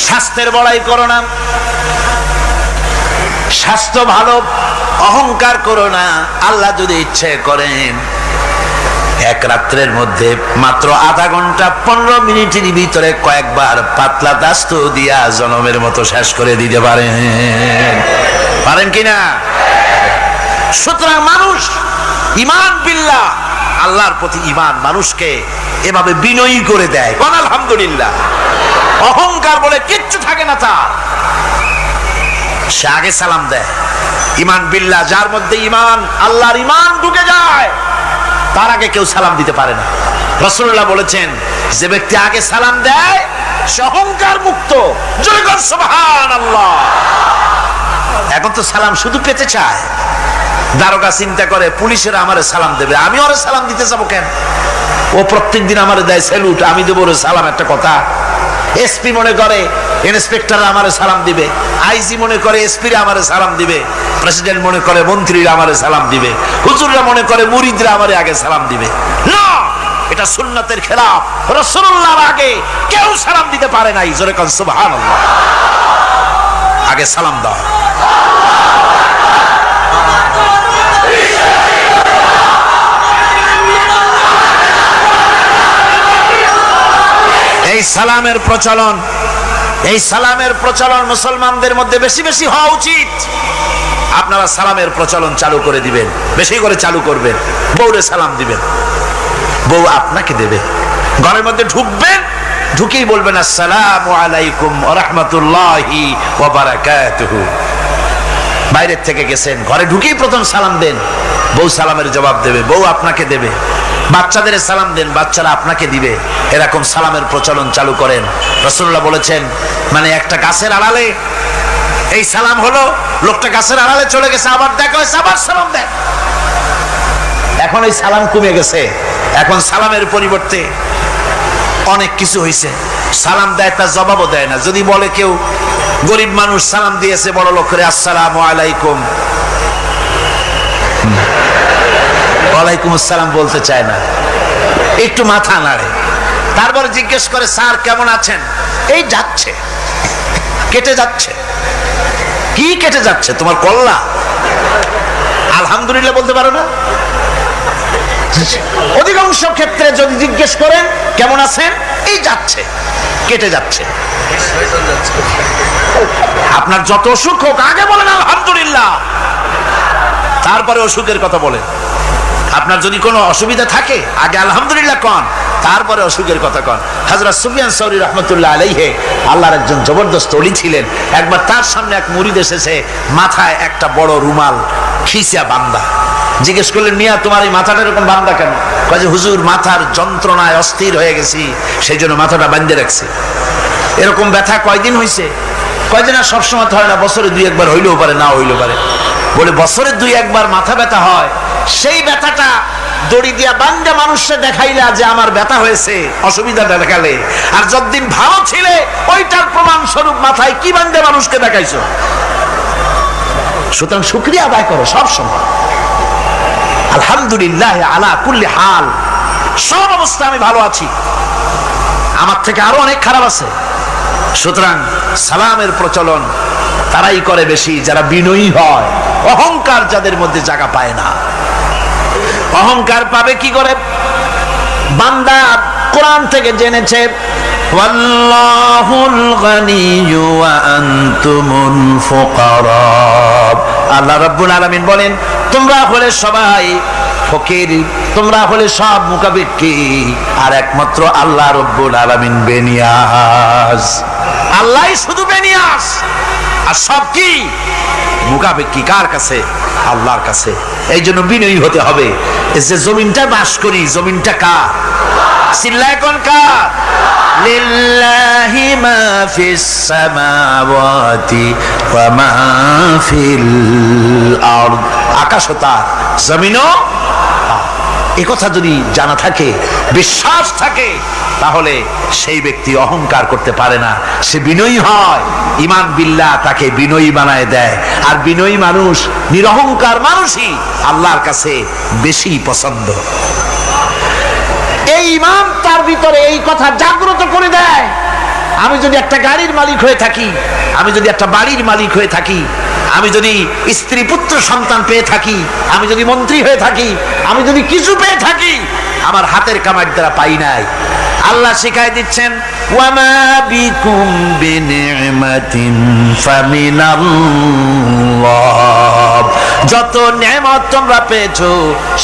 স্বাস্থ্যের বড়াই করো না, স্বাস্থ্য ভালো, অহংকার করো না। আল্লাহ যদি ইচ্ছে করেন এক রাত্রের মধ্যে মাত্র আধা ঘন্টা 15 মিনিটের ভিতরে কয়েকবার পাতলা দাস্ত দিয়া জনমের মতো শেষ করে দিতে পারেন, পারেন কিনা? সুতরাং মানুষ ঈমান বিল্লাহ, আল্লাহর প্রতি ঈমান মানুষকে এভাবে বিনয়ী করে দেয়। কোন আলহামদুলিল্লাহ। অহংকার বলে কিচ্ছু থাকে না তার, সে আগে সালাম দেয়। ঈমান বিল্লাহ, যার মধ্যে ঈমান, আল্লাহর ঈমান ঢুকে যায়, তার আগে কেউ সালাম দিতে পারে না। রাসূলুল্লাহ বলেছেন, যে ব্যক্তি আগে সালাম দেয় সে অহংকার মুক্ত। জয় গো সুবহানাল্লাহ। এখন তো সালাম শুধু পেতে চায়। দারোগা চিন্তা করে পুলিশের আমারে সালাম দেবে, আমি ওরে সালাম দিতে যাবো কেন? ও প্রত্যেকদিন আমারে দেয় স্যালুট, আমি দেবো ওরে সালাম, একটা কথা। এসপি মনে করে ইন্সপেক্টর আমারে সালাম দিবে, আইজি মনে করে এসপিরা আমারে সালাম দিবে, প্রেসিডেন্ট মনে করে মন্ত্রীরা আমারে সালাম দিবে, হুজুররা মনে করে মুরিদরা আমারে আগে সালাম দিবে। না, এটা সুন্নাতের খেলাফ। রাসূলুল্লাহর আগে কেউ সালাম দিতে পারে নাই। জোরে কোন সুবহানাল্লাহ। আগে সালাম দাও। এই সালামের প্রচলন, এই সালামের প্রচলন মুসলমানদের মধ্যে বেশি বেশি হওয়া উচিত। আপনারা সালামের প্রচলন চালু করে দিবেন, বেশি করে চালু করবেন। বউরে সালাম দিবেন, বউ আপনাকে দেবে। ঘরের মধ্যে ঢুকবেন, ঢুকেই বলবেন আসসালামু আলাইকুম ওয়া রাহমাতুল্লাহি ওয়া বারাকাতুহু। বাইরের থেকে গেছেন, ঘরে ঢুকেই প্রথম সালাম দেন, বউ সালামের জবাব দেবে, বউ আপনাকে দেবে। বাচ্চাদের সালাম দেন, বাচ্চারা আপনাকে দিবে। এরকম সালামের প্রচলন চালু করেন। রাসূলুল্লাহ বলেছেন, মানে একটা গাছের আড়ালে এই সালাম হলো, লোকটা গাছের আড়ালে চলে গেছে, আবার দেখা হয়েছে, আবার সালাম দেয়। এখন এই সালাম কমে গেছে, এখন সালামের পরিবর্তে অনেক কিছু হয়েছে। সালাম দেয়, তার জবাবও দেয় না। যদি বলে কেউ গরিব মানুষ সালাম দিয়েছে বড় লোক করে, আসসালামু আলাইকুম, ওয়ালাইকুম আসসালাম বলতে চায় না, একটু মাথা নাড়ে। তারপরে জিজ্ঞেস করে, স্যার কেমন আছেন? এই যাচ্ছে, কেটে যাচ্ছে। কি কেটে যাচ্ছে? তোমার কল্লা? আলহামদুলিল্লাহ বলতে পারো না? অধিকাংশ ক্ষেত্রে যদি জিজ্ঞেস করেন কেমন আছেন, এই যাচ্ছে, কেটে যাচ্ছে। আপনার যত অসুখ হোক আগে বলেন আলহামদুলিল্লাহ, তারপরে অসুখের কথা বলেন। আপনার যদি কোনো অসুবিধা থাকে আগে আলহামদুলিল্লাহ কন, তারপরে অসুখের কথা কন। হযরত সুফিয়ান সাউরি রাহমাতুল্লাহ আলাইহি আল্লাহর একজন জবরদস্ত ওলি ছিলেন। একবার তার সামনে এক মুরিদ এসেছে, মাথায় একটা বড় রুমাল খিসা বান্দা। জিজ্ঞেস করলেন, মিয়া তোমার এই মাথাটা এরকম বান্দা কেন? কয় যে হুজুর, মাথার যন্ত্রণায় অস্থির হয়ে গেছি, সেই জন্য মাথাটা বাঁধে রাখছি। এরকম ব্যথা কয়দিন হয়েছে? কয়দিন? আর সবসময় হয় না, বছরে 2-1 বার হইলেও পারে, না হইলেও পারে। বলে বছরে 2-1 বার মাথা ব্যথা হয়, সেই ব্যথাটা দড়ি দিয়া বান্ধা মানুষকে দেখাইলা যে আমার ব্যথা হয়েছে, অসুবিধাটা দেখালে, আর যতদিন ভালো ছিলে ওইটার প্রমাণ স্বরূপ মাথায় কি বান্ধে মানুষকে দেখাইছো। সুতরাং শুকরিয়া আদায় করো সব সময়। আলহামদুলিল্লাহ আলা কুল্লি হাল, সব অবস্থা আমি ভালো আছি, আমার থেকে আরো অনেক খারাপ আছে। সুতরাং সালামের প্রচলন তারাই করে বেশি যারা বিনয়ী হয়। অহংকার যাদের মধ্যে জায়গা পায় না। অহংকার পাবে কি করে? বান্দা কোরআন থেকে জেনেছে, ওয়াল্লাহুল গানিয়্যু ওয়া আনতুমুল ফুকারা। আল্লাহ রাব্বুল আলামিন বলেন, তোমরা হলে সবাই ফকির, তোমরা হলে সব মুকাবিক্কি, আর একমাত্র আল্লাহ রাব্বুল আলামিন বেনিয়াজ। আল্লাহই শুধু বেনিয়াজ, আর সব কি মুকাবিক্কি কার কাছে? আল্লাহর কাছে। এই জন্য বিনয়ী হতে হবে। এই যে জমিনটা বাস করি, জমিনটা কার? চিল্লায় কোন কার? লিল্লাহি মা ফিস সামাওয়াতি ওয়া মা ফিল আরদ। আকাশ ও তার, জমিনও। একথা যদি জানা থাকে, বিশ্বাস থাকে, তাহলে সেই ব্যক্তি অহংকার করতে পারে না, সে বিনয়ী হয়। ঈমান বিল্লাহ তাকে বিনয়ী বানায় দেয়। আর বিনয়ী মানুষ, নিরহংকার মানুষই আল্লাহর কাছে বেশি পছন্দ। এই ঈমান তার ভিতরে এই কথা জাগ্রত করে দেয়। আমি যদি একটা গাড়ির মালিক হয়ে থাকি, আমি যদি একটা বাড়ির মালিক হয়ে থাকি, আমি যদি স্ত্রী পুত্র সন্তান পেয়ে থাকি, আমি যদি মন্ত্রী হয়ে থাকি, আমি যদি কিছু পেয়ে থাকি, আমার হাতের কামাই দ্বারা পাই নাই। আল্লাহ শিখাই দিচ্ছেন, ওয়ামা বিকুম বিনিমাতিন ফামিনাল্লাহ, যত নেয়ামত তোমরা পেয়েছো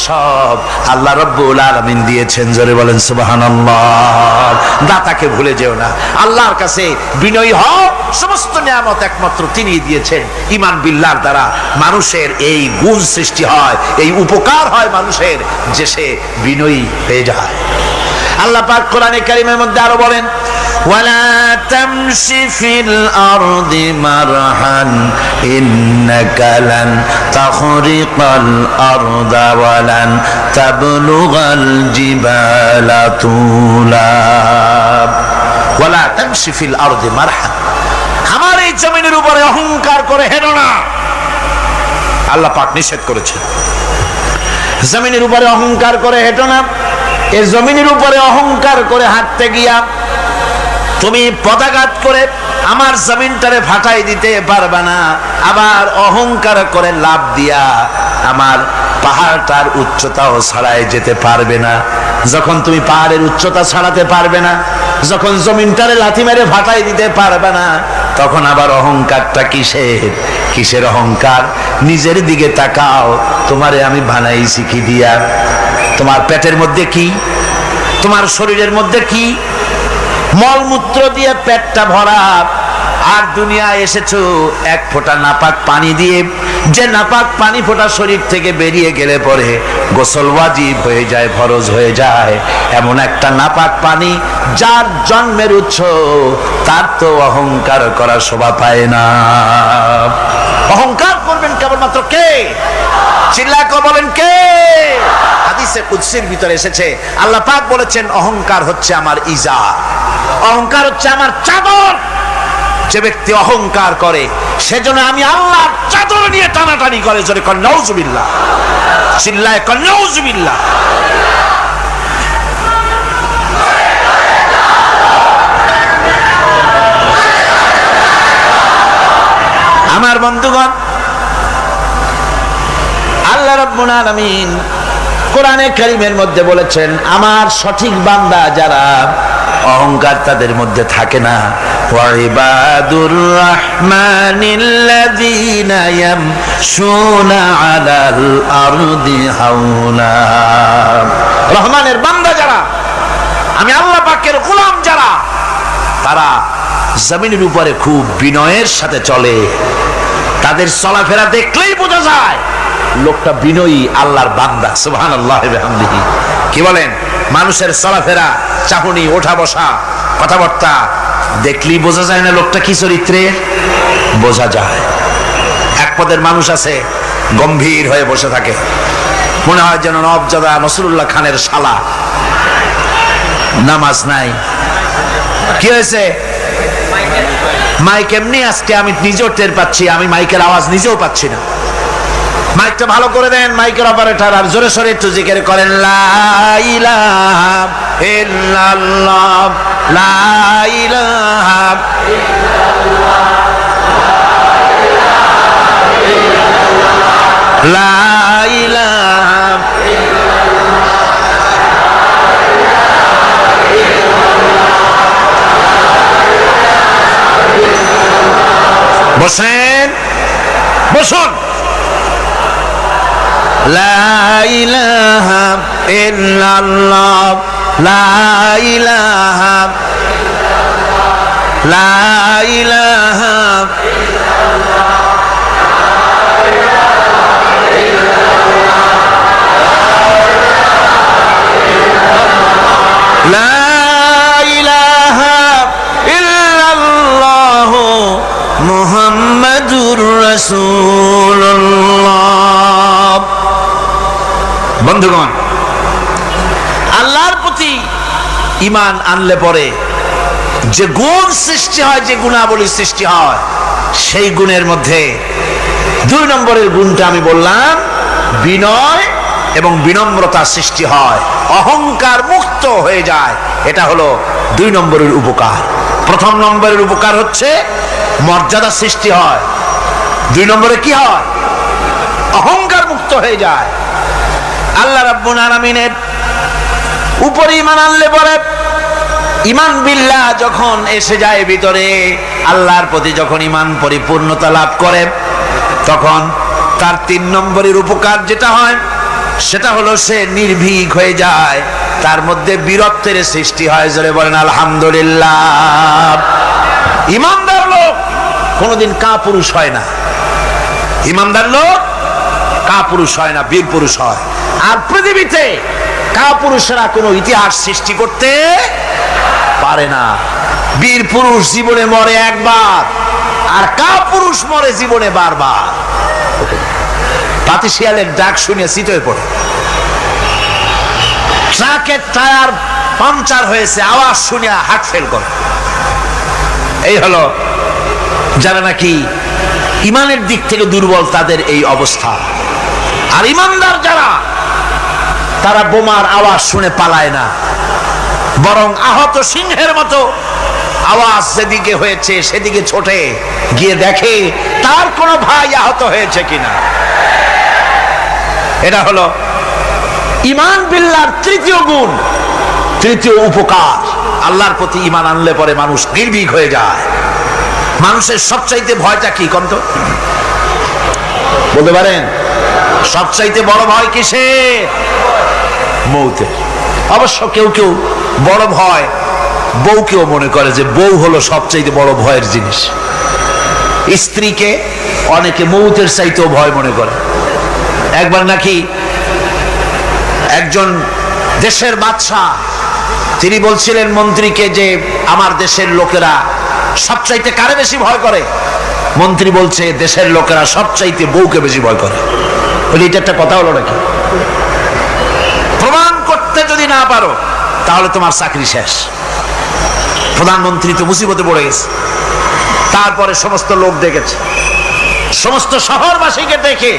সব আল্লাহ রাব্বুল আলামিন দিয়েছেন। জোরে বলেন সুবহানাল্লাহ। দাতাকে ভুলে যেও না, আল্লাহর কাছে বিনয়ী হও। সমস্ত নেয়ামত একমাত্র তিনি দিয়েছেন। ঈমান বিল্লাহর দ্বারা মানুষের এই গুণ সৃষ্টি হয়, এই উপকার হয় মানুষের, যে সে বিনয়ী হয়ে যায়। আল্লাহ পাক কোরআনে কারীমের মধ্যে আরো বলেন, ওয়ালা তামশি ফিল আরদি মারহান ইন্নাকা লান তাখরিকাল আরদা ওয়ালান তাবলুগাল জিবালা তুলা। ওয়ালা তামশি ফিল আরদি মারহান, আমার এই জমিনের উপরে অহংকার করে হেঁটো না। আল্লাহ পাক নিষেধ করেছেন, জমিনের উপরে অহংকার করে হেঁটো না। এই জমিনের উপরে অহংকার করে হাঁটতে গিয়া তুমি পদাঘাত করে আমার জমিনটারে ফাটাই দিতে পারবে না। আবার অহংকার করে লাভ দিয়া আমার পাহাড়টার উচ্চতাও ছাড়াই যেতে পারবে না। যখন তুমি পাহাড়ের উচ্চতা ছাড়াতে পারবে না, যখন জমিনটারে লাথি মেরে ফাটাই দিতে পারবে না, তখন আবার অহংকারটা কিসের? কিসের অহংকার? নিজের দিকে তাকাও, তোমারে আমি বানাইছি কি দিয়া? তোমার পেটের মধ্যে কি? তোমার শরীরের মধ্যে কি? মলমূত্র দিয়ে পেটটা ভরা। আর দুনিয়ায় এসেছো এক ফোঁটা নাপাক পানি দিয়ে। যে নাপাক পানি ফোঁটা শরীর থেকে বেরিয়ে গেলে পরে গোসল ওয়াজিব হয়ে যায়, ফরজ হয়ে যায়। এমন একটা নাপাক পানি, যার জন্মের উৎস, তার তো অহংকার করার শোভা পায় না। অহংকার করবেন কেবলমাত্র কে? চিল্লায় বলেন কে? হাদিসে কুদসির ভিতরে এসেছে, আল্লাহ পাক বলেছেন, অহংকার হচ্ছে আমার ইজার, অহংকার হচ্ছে আমার চাদর। যে ব্যক্তি অহংকার করে, সেজন্য আমি আল্লাহর চাদর নিয়ে টানাটানি করে। জোরে কর নাউজুবিল্লাহ, চিল্লায় কর নাউজুবিল্লাহ। আমার বন্ধুগণ, আল্লাহ রাব্বুল আলামিন কোরআনে কারীমের মধ্যে বলেছেন, আমার সঠিক বান্দা যারা, অহংকার তাদের মধ্যে থাকে না। ওয়াইবাদুর রাহমানিল্লাযীনা ইয়ামশুনা আলাল আরদি হাওনা, রহমানের বান্দা যারা, আমি আল্লাহ পাকের গোলাম যারা, তারা জমিনের উপরে খুব বিনয়ের সাথে চলে। তাদের চলাফেরা দেখলেই বোঝা যায় লোকটা বিনয়ী, আল্লাহর বান্দা। সুবহানাল্লাহি ওয়া বিহামদিহি। কি বলেন? মানুষের চলাফেরা, চাহনি, ওঠা বসা, কথাবার্তা দেখলেই বোঝা যায় না লোকটা কি চরিত্রের? বোঝা যায়। এক পদের মানুষ আছে, গম্ভীর হয়ে বসে থাকে, মনে হয় যেন নবজাদা নসরুল্লাহ খানের শালা। নামাজ নাই। কি হয়েছে? মাইক এমনি আজকে আমি নিজেও টের পাচ্ছি, আমি মাইকের আওয়াজ নিজেও পাচ্ছি না। মাইকটা ভালো করে দেন মাইকের অপারেটর, আর জোরে সোরে একটু জিকির করেন, লা ইলাহা ইল্লাল্লাহ, লা ইলাহা ইল্লাল্লাহ, লা ইলাহা ইল্লাল্লাহ। বসেন, বসুন। লা ইলাহা ইল্লাল্লাহ, লা ইলাহা ইল্লাল্লাহ, লা ইলাহা ইল্লাল্লাহ, লা ইলাহা ইল্লাল্লাহ মুহাম্মাদুর রাসূলুল্লাহ। বন্ধুগণ, ঈমান আনলে পরে যে গুণ সৃষ্টি হয়, যে গুণাবলী সৃষ্টি হয়, সেই গুণের মধ্যে 2 নম্বরের গুণটা আমি বললাম, বিনয় এবং বিনম্রতা সৃষ্টি হয়, অহংকার মুক্ত হয়ে যায়। এটা হলো 2 নম্বরের উপকার। প্রথম নম্বরের উপকার হচ্ছে মর্যাদা সৃষ্টি হয়, 2 নম্বরে কি হয়? অহংকার মুক্ত হয়ে যায়। আল্লাহ রাব্বুল আলামিনের উপরে ঈমান আনলে পরে, ঈমান বিল্লাহ যখন এসে যায় ভিতরে, আল্লাহর প্রতি যখন ঈমান পরিপূর্ণতা লাভ করে, তখন তার 3 নম্বরের উপকার যেটা হয় সেটা হলো সে নির্ভীক হয়ে যায়, তার মধ্যে বীরত্বের সৃষ্টি হয়। জোরে বলেন আলহামদুলিল্লাহ। ঈমানদার লোক কোনোদিন কাপুরুষ হয় না, ঈমানদার লোক কাপুরুষ হয় না, বীর পুরুষ হয়। আর পৃথিবীতে কাপুরুষেরা কোনো ইতিহাস সৃষ্টি করতে পারে না। বীর পুরুষ জীবনে মরে একবার, আর কাপুরুষ মরে জীবনে বারবার। পাতিশিয়ালের ডাক শুনে চিতয়ে পড়ে, ট্রাকের টায়ার পাংচার হয়েছে, আওয়াজ শুনে হার্ট ফেল করে। এই হলো যারা নাকি ঈমানের দিক থেকে দুর্বল, তাদের এই অবস্থা। আর ঈমানদার যারা, তারা বোমার আওয়াজ শুনে পালায় না, বরং আহত সিংহের মতো আওয়াজ যেদিকে হয়েছে সেদিকে ছোটে গিয়ে দেখে তার কোনো ভাই আহত হয়েছে কিনা। এটা হলো ঈমান বিল্লাহর 3য় গুণ, 3য় উপকার। আল্লাহর প্রতি ঈমান আনলে পরে মানুষ নির্ভীক হয়ে যায়। মানুষের সবচাইতে ভয়টা কি কন্ত বলতে পারেন? সবচাইতে বড় ভয় কিসের? মৌতের। অবশ্য কেউ কেউ বড় ভয় বউকেও মনে করে যে বউ হলো সবচাইতে বড় ভয়ের জিনিস। স্ত্রীকে অনেকে মৌতের চাইতেও ভয় মনে করে। একবার নাকি একজন দেশের বাদশা, তিনি বলছিলেন মন্ত্রীকে যে আমার দেশের লোকেরা সবচাইতে কারে বেশি ভয় করে? মন্ত্রী বলছে দেশের লোকেরা সবচাইতে বউকে বেশি ভয় করে। বলি এটা একটা কথা হলো নাকি? প্রমাণ করতে যদি না পারো তাহলে তোমার চাকরি শেষ। প্রধানমন্ত্রী তো মুসিবতে পড়ে গেছে। তারপরে সমস্ত লোক দেখেছে, সমস্ত শহরবাসীকে দেখে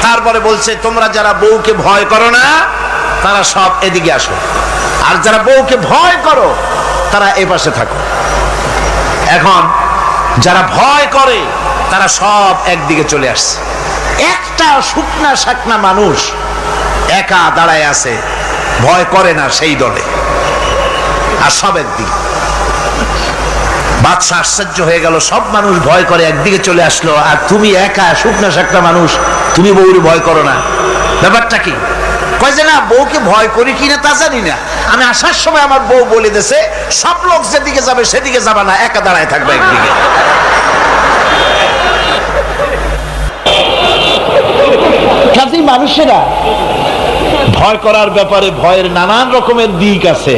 তারপরে বলছে তোমরা যারা বউকে ভয় করো না তারা সব এদিকে আসো, আর যারা বউকে ভয় করো তারা এ পাশে থাকো। এখন যারা ভয় করে তারা সব একদিকে চলে আসছে। একটা শুকনা শাকনা মানুষ একা দাঁড়ায় আছে, ভয় করে না সেই দলে, আর সব একদিকে। বাদশা আশ্চর্য হয়ে গেল, সব মানুষ ভয় করে একদিকে চলে আসলো, আর তুমি একা শুকনা শাকনা মানুষ, তুমি বউরে ভয় করো না, ব্যাপারটা কি? কয় যে না, বউকে ভয় করি কিনা তা জানি না, আমি আসার সময় আমার বউ বলে দিয়েছে সব লোক যেদিকে যাবে সেদিকে যাবে না, একা দাঁড়ায় থাকবে একদিকে। কাজেই মানুষেরা ভয় করার ব্যাপারে ভয়ের নানান রকমের দিক আছে,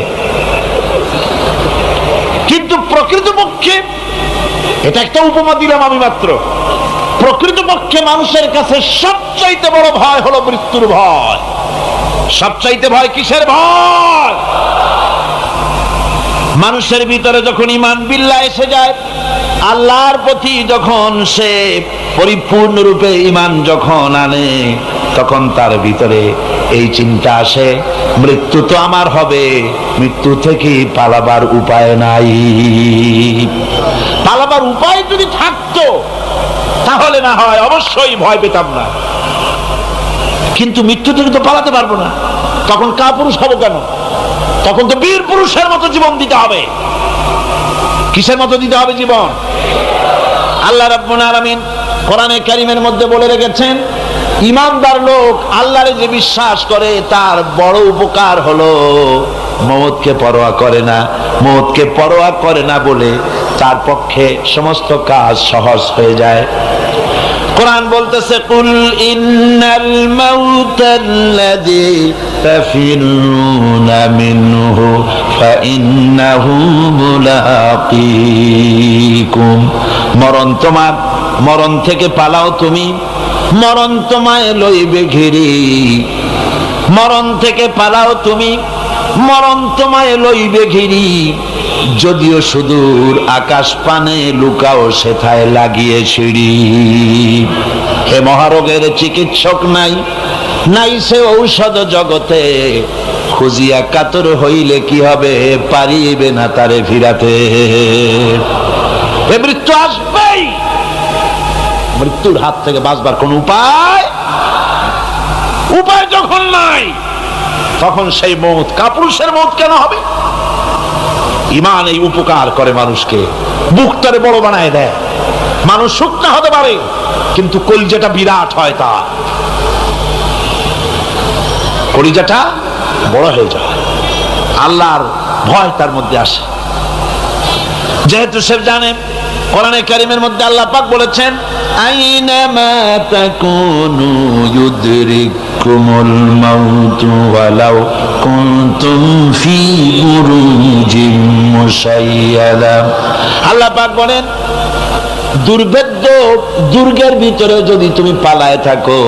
কিন্তু প্রকৃতপক্ষে এটা একটা উপমা দিলাম আমি মাত্র। প্রকৃতপক্ষে মানুষের কাছে সবচাইতে বড় ভয় হলো মৃত্যুর ভয়। সবচাইতে ভয় কিসের ভয়? মানুষের ভিতরে যখন ঈমান বিল্লাহ এসে যায়, আল্লাহর প্রতি যখন সে পরিপূর্ণরূপে ঈমান যখন আনে, তখন তার ভিতরে এই চিন্তা আসে মৃত্যু তো আমার হবে, মৃত্যু থেকে পালাবার উপায় নাই। পালাবার উপায় যদি থাকতো তাহলে না হয় অবশ্যই ভয় পেতাম না, কিন্তু মৃত্যু থেকে তো পালাতে পারবো না, তখন কাপুরুষ হবো কেন? তখন তো বীর পুরুষের মতো জীবন দিতে হবে। কিসের মতো দিতে হবে জীবন? আল্লাহ রাব্বুল আলামিন কোরআনে কারীমের মধ্যে বলে রেখেছেন, ঈমানদার লোক আল্লাহরে যে বিশ্বাস করে তার বড় উপকার হলো মওতকে পরোয়া করে না। মওতকে পরোয়া করে না বলে তার পক্ষে সমস্ত কাজ সহজ হয়ে যায়। কোরআন বলতেছে, কুল ইন্নাল মাউতাল্লাযী তাফিরুনা মিনহু ফাইন্নাহু মুলাকীকুম। মরণ তোমার, মরণ থেকে পালাও তুমি, মরণ তোমায় লইবে ঘিরি। মরণ থেকে পালাও তুমি, মরণ তোমায় লইবে ঘিরি, যদিও সুদূর আকাশ পানে লুকাও সেথায় লাগিয়ে সিঁড়ি। হে মহারোগের চিকিৎসক নাই, নাই সে ঔষধ জগতে, খুঁজিয়া কাতর হইলে কি হবে, পারিবে না তারে ফিরাতে। মৃত্যু আসবেই, মৃত্যুর হাত থেকে বাঁচবার কোন উপায় যখন নাই, তখন সেই মৌত কাপুরুষের মৌত কেন হবে? ঈমান এই উপকার করে মানুষকে, বুকটারে বড় বানায় দেয়। মানুষ শুকনা হতে পারে কিন্তু কলিজাটা বিরাট হয়, তার কলিজাটা বড় হয়ে যায়, আল্লাহর ভয় তার মধ্যে আসে। যেহেতু সে জানে কোরআনে কারীমের মধ্যে আল্লাহ পাক বলেছেন, আইনামা তাকুনু ইউদরিকুমুল মাউতু ওয়ালাউ কুনতুম ফি বুরুজিম মুশাইয়াদা। আল্লাহ পাক বলেন, দুর্ভেদ্য দুর্গের ভিতরে যদি তুমি পালায় থাকো,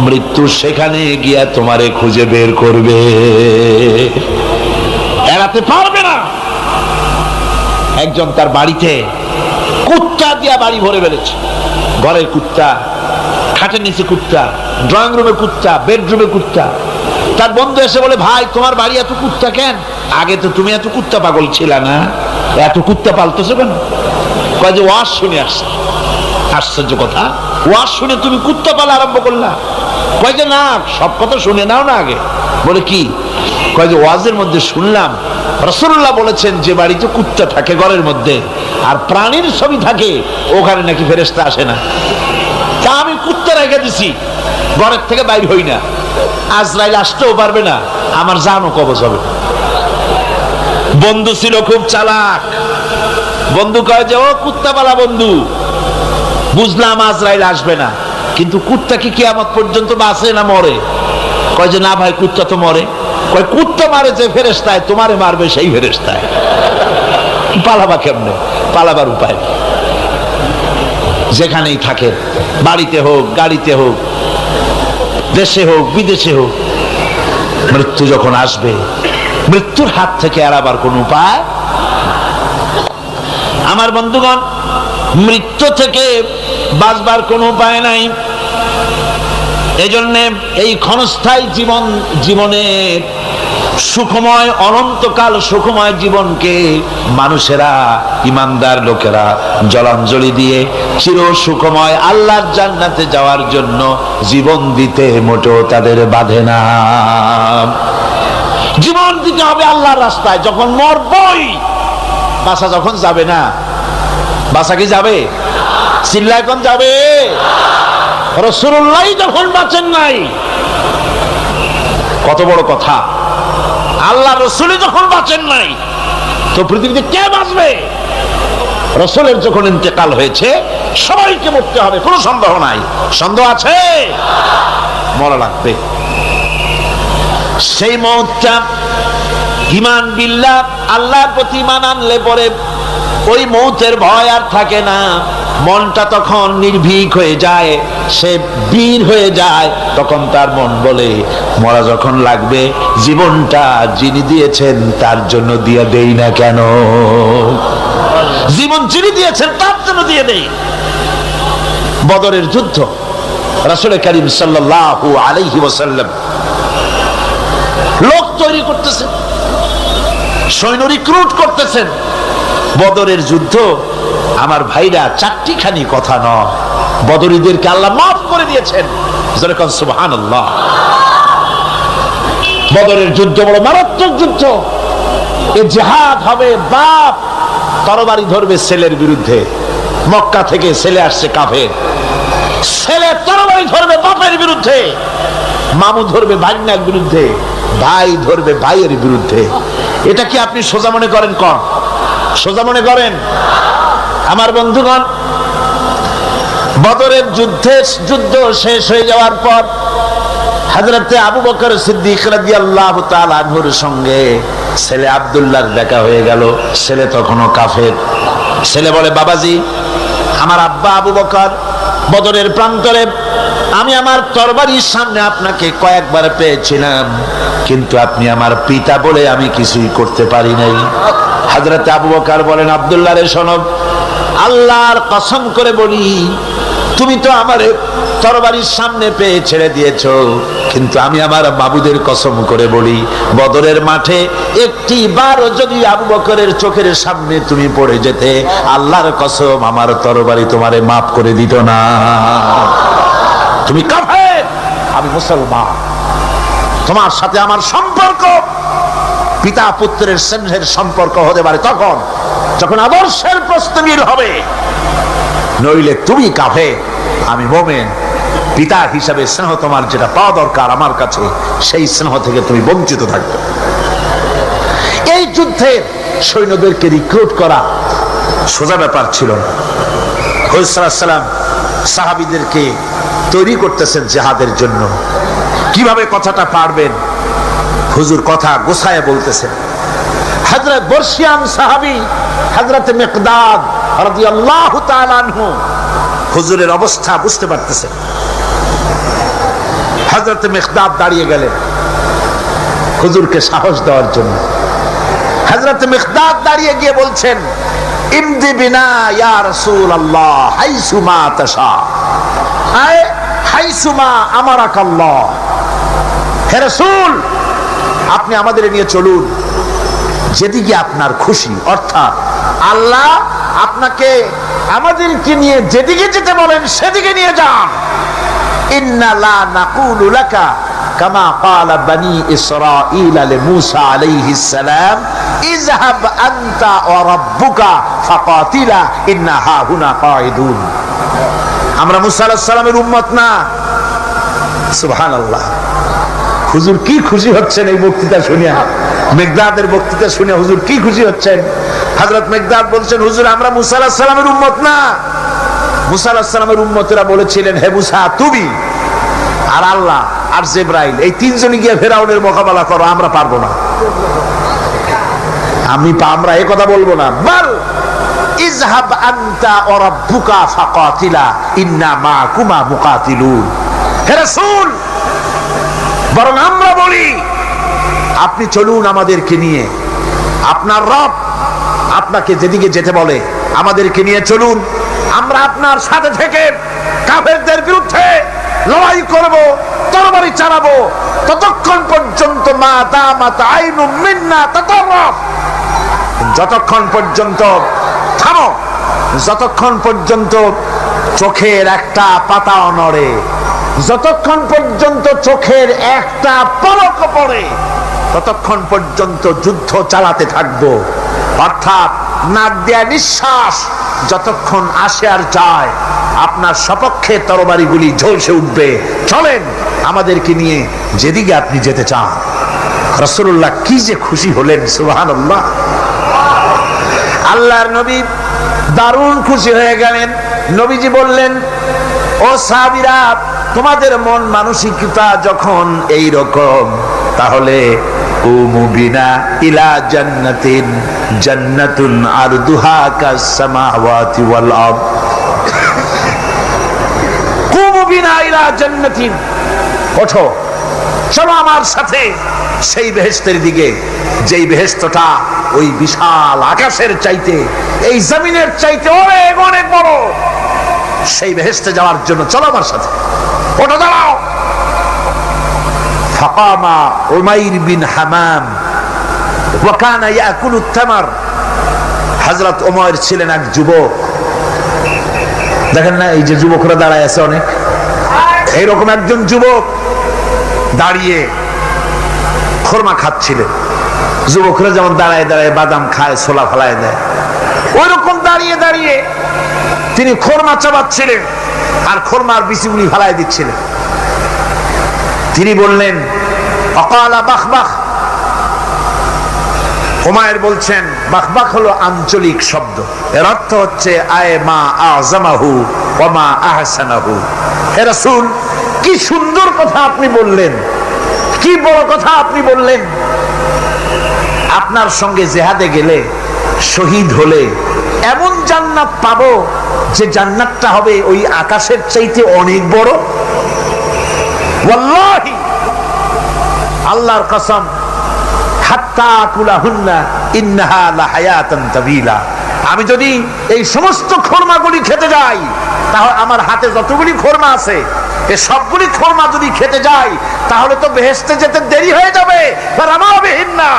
মৃত্যু সেখানে গিয়া তোমারে খুঁজে বের করবে, এড়াতে পারবে না। একজন তার বাড়িতে কুত্তা দিয়া বাড়ি ভরে ফেলেছে, ঘরের কুত্তা, খাটের নিচে কুত্তা, ড্রয়িং রুমে কুত্তা, বেডরুমে কুত্তা। তার বন্ধু এসে বলে, ভাই তোমার বাড়ি এত কুত্তা কেন? আগে তো তুমি এত কুত্তা পাগল ছিল না, এত কুত্তা পালতেছো কেন? কয় যে ওয়াজ শুনে আসছে। আশ্চর্য কথা, ওয়াজ শুনে তুমি কুত্তা পালা আরম্ভ করলা? কয় যে না, সব কথা শুনে নাও না আগে। বলে কি? কয় যে ওয়াজের মধ্যে শুনলাম রাসূলুল্লাহ বলেছেন, যে বাড়িতে কুত্তা থাকে ঘরের মধ্যে আর প্রাণীর ছবি থাকে, ওখানে নাকি ফেরেশতা আসে না। তা আমি কুত্তা রেখে দিছি, ঘরের থেকে বাইর হই না, আজরাইল আসতেও পারবে না, আমার জানও কবজ হবে। বন্ধু ছিল খুব চালাক। বন্ধু কয় যে, ও কুত্তাওয়ালা বন্ধু, বুঝলাম আজরাইল আসবে না, কিন্তু কুত্তা কি কিয়ামত পর্যন্ত বাঁচে না মরে? কয় যে না ভাই, কুত্তা তো মরে। কয় কুত্তা মারে যে ফেরেশতায়, তোমারে মারবে সেই ফেরেশতায়। পালাবা কেমনে? পালাবার উপায় নেই। যেখানেই থাকে, বাড়িতে হোক, গাড়িতে হোক, দেশে হোক, বিদেশে হোক, মৃত্যু যখন আসবে, মৃত্যুর হাত থেকে এড়াবার কোন উপায়। আমার বন্ধুগণ, মৃত্যু থেকে বাঁচবার কোন উপায় নাই। এজন্য এই ক্ষণস্থায়ী জীবনের সুখময়, অনন্তকাল সুখময় জীবনকে মানুষেরা, ইমানদার লোকেরা জলাঞ্জলি দিয়ে চির সুখময় আল্লাহর জান্নাতে যাওয়ার জন্য জীবন দিতে মোটেও তাদের বাধে না। জীবন দিতে হবে আল্লাহর রাস্তায়। যখন মরবই, বাসা যখন যাবে না, বাসা কি যাবে? চিল্লা এখন যাবে। রাসূলুল্লাহ যখন বাঁচেন নাই, কত বড় কথা, আল্লাহ রাসূল যখন বাঁচেন নাই, তো পৃথিবীতে কে বাঁচবে? রাসূলের যখন ইন্তেকাল হয়েছে, সবাইকে মরতে হবে, কোনো সন্দেহ নাই। সন্দেহ আছে? মরা লাগবে। সেই মওতটা ঈমান বিল্লাহ, আল্লাহর প্রতি ঈমান আনলে পরে ওই মওতের ভয় আর থাকে না। মনটা তখন নির্ভীক হয়ে যায়, সে বীর হয়ে যায়। তখন তার মন বলে, মরা যখন লাগবে, জীবনটা যিনি দিয়েছেন তার জন্য দিয়ে দেই না কেন? জীবন যিনি দিয়েছেন তার জন্য দিয়ে দেই। বদরের যুদ্ধ, রাসূল করিম সাল্লাল্লাহু আলাইহি ওয়াসাল্লাম লোক তৈরি করতেছেন, সৈন্য রিক্রুট করতেছেন। বদরের যুদ্ধ, আমার ভাইরা, চারটিখানি কথা নয়। বদরীদেরকে আল্লাহ মাফ করে দিয়েছেন। যেরকম সুবহানাল্লাহ। বদরের যুদ্ধ বড় মারাত্মক যুদ্ধ। এ জিহাদ হবে, বাপ তরবারি ধরবে ছেলের বিরুদ্ধে। মক্কা থেকে ছেলে আসছে কাফের, ছেলে তরবারি ধরবে বাপের বিরুদ্ধে, মামু ধরবে ভাগ্নার বিরুদ্ধে, ভাই ধরবে ভাইয়ের বিরুদ্ধে। এটা কি আপনি সোজা মনে করেন? কোন সোজা মনে করেন? আমার বন্ধুগণ, বদরের যুদ্ধ শেষ হয়ে যাওয়ার পর হযরতে আবু বকর সিদ্দিক রাদিয়াল্লাহু তাআলা আনহুর সঙ্গে ছেলে আব্দুল্লাহর দেখা হয়ে গেল। ছেলে তখনও কাফের। ছেলে বলে, বাবাজি, আমার আব্বা আবু বকর বদরের প্রান্তরে আমি আমার তরবারির সামনে আপনাকে কয়েকবার পেয়েছিলাম, কিন্তু আপনি আমার পিতা বলে আমি কিছুই করতে পারি নাই। হযরত আবু বকর বলেন, আব্দুল্লাহ রে শোনো, আল্লাহর কসম করে বলি, তুমি তো আমার তরবারির সামনে পেয়ে ছেড়ে দিয়েছো, কিন্তু আমি আমার বাবুদের কসম করে বলি, বদরের মাঠে একটি বারও যদি আবু বকরের চোখের সামনে তুমি পড়ে যেতে, আল্লাহর কসম আমার তরবারি তোমারে মাফ করে দিত না। তুমি কাফের, আমি মুসলমান, তোমার সাথে আমার সম্পর্ক পিতা পুত্রের স্নেহের সম্পর্ক হতে পারে তখন যখন আদর্শের প্রশ্ন মিল হবে, নইলে তুমি কাফের, আমি মুমিন। পিতা হিসাবে স্নেহ তোমার যেটা পাওয়া দরকার আমার কাছে, সেই স্নেহ থেকে তুমি বঞ্চিত থাকবে। এই যুদ্ধে সৈন্যদেরকে রিক্রুট করা সোজা ব্যাপার ছিল না। হুজুর সাল্লাল্লাহু আলাইহি ওয়াসাল্লাম সাহাবীদেরকে তৈরি করতেছেন জিহাদের জন্য। কিভাবে কথাটা পারবেন, হুজুর কথা গোছায় বলতেছেন। হযরত বর্ষিয়ান সাহাবী হযরত মিকদাদ রাদিয়াল্লাহু তাআলা আনহু হুজুরের অবস্থা বুঝতে পারতেছেন। হযরত মিকদাদ দাঁড়িয়ে গেলেন হুজুরকে সাহস দেওয়ার জন্য। হযরত মিকদাদ দাঁড়িয়ে গিয়ে বলছেন, ইমদি বিনা ইয়া রাসূলুল্লাহ হাইসুমা তাশা, আয় হাইসুমা আমারাকাল্লাহ। হে রাসূল, আপনি আমাদের নিয়ে চলুন যেদিকে আপনার খুশি, অর্থাৎ আল্লাহ আপনাকে আমাদেরকে নিয়ে যেদিকে যেতে বলেন সেদিকে নিয়ে যান। ইন্না লা নাকুলু লাকা কামা ক্বালা বনি ইসরাঈল লিমূসা আলাইহিস সালাম, ইযহাব আনতা ওয়া রাব্বুকা ফাকাতিলা ইন্না হাহুনা কাঈদুন। আমরা মুসা আলাইহিস সালামের উম্মত না। সুবহানাল্লাহ। হুজুর কি খুশি হচ্ছেন এই বক্তৃতা শুনিয়া, মিকদাদের বক্তৃতা শুনে হুজুর কি খুশি হচ্ছেন। হযরত মিকদাদ বলছেন, হুজুর আমরা মুসা আলাইহিস সালামের উম্মত না। মুসা আলাইহিস সালামের উম্মতেরা বলেছিলেন, হে মুসা তুমি আর আল্লাহ আর জিবরাইল এই তিনজনই গিয়ে ফেরাউনের মোকাবেলা করো, আমরা পারবো না। আমরা এই কথা বলবো না। বল ইযহাব আনতা ওয়া রাব্বুকা ফাকাতিলা ইন্না মাকুমা মুকাতিলুন। হে রাসূল, বরং আমরা বলি আপনি চলুন আমাদেরকে নিয়ে, আপনার রব আপনাকে যেদিকে যেতে বলে আমাদেরকে নিয়ে চলুন, আমরা আপনার সাথে থেকে কাফেরদের বিরুদ্ধে লড়াই করব, তরবারি চালাবো, ততক্ষণ পর্যন্ত মা দামাত আইনু মিন্না তাতাররাফ, যতক্ষণ পর্যন্ত থামো, যতক্ষণ পর্যন্ত চোখের একটা পাতাও নড়ে, যতক্ষণ পর্যন্ত চোখের একটা পলক পড়ে, ততক্ষণ পর্যন্ত যুদ্ধ চালাতে থাকবো। অর্থাৎ নাক দেয়া নিঃশ্বাস যতক্ষণ আসে আর যায়, আপনার সপক্ষে তরবারিগুলি ঝলসে উঠবে। চলেন আমাদেরকে নিয়ে যেদিকে আপনি যেতে চান। রাসূলুল্লাহ কি যে খুশি হলেন, সুবহানাল্লাহ। আল্লাহর নবী দারুণ খুশি হয়ে গেলেন। নবীজি বললেন, ও সাহাবীরা, তোমাদের মন মানসিকতা যখন এই রকম, তাহলে কুমু বিনা ইলা জান্নাতিন জান্নাতুন আরদুহা কাস সামাওয়াতি ওয়াল আরদ। কুমু বিনা ইলা জান্নাতিন, ওঠো চলো আমার সাথে সেই বেহেশতের দিকে, যেই বেহেশতটা ওই বিশাল আকাশের চাইতে, এই জমিনের চাইতে অনেক অনেক বড়। সেই বেহেশতে যাওয়ার জন্য চলো আমার সাথে, ওঠো, দাঁড়াও। ফাকামা উমাইর বিন হামাম ওয়া কানা ইয়াকুলু তামার। হযরত উমাইর ছিলেন এক যুবক। দেখেন না, এই যে যুবকরা দাঁড়ায় আছে অনেক, এইরকম একজন যুবক দাঁড়িয়ে খোরমা খাচ্ছিলেন। যুবকরা যেমন দাঁড়ায় দাঁড়ায় বাদাম খায়, ছোলা ফেলায় দেয়, ওই রকম দাঁড়িয়ে দাঁড়িয়ে তিনি খোরমা চাবাচ্ছিলেন আর খোরমার বিচিগুলি ফেলায় দিচ্ছিলেন। তিনি বললেন, অকালা বাখবাখ। উমাইর বলছেন, বাখবাখ হলো আঞ্চলিক শব্দ, এর অর্থ হচ্ছে আয়ে মা আযমাহু ওয়া মা আহসানাহু। হে রাসূল, কি সুন্দর কথা আপনি বললেন, কি বড় কথা আপনি বললেন। আপনার সঙ্গে জিহাদে গেলে, শহীদ হলে এমন জান্নাত পাবো যে জান্নাতটা হবে ওই আকাশের চাইতে অনেক বড়। ওয়াল্লাহি, আল্লাহর কসম, হাত্তা কুলাহুন্না ইন্নাহা লাহায়াতান তাবিলা। আমি যদি এই সমস্ত খোরমাগুলি খেতে যাই, তাহলে আমার হাতে যতগুলি খোরমা আছে এই সবগুলি খোরমা যদি খেতে যাই, তাহলে তো বেহেশতে যেতে দেরি হয়ে যাবে। না,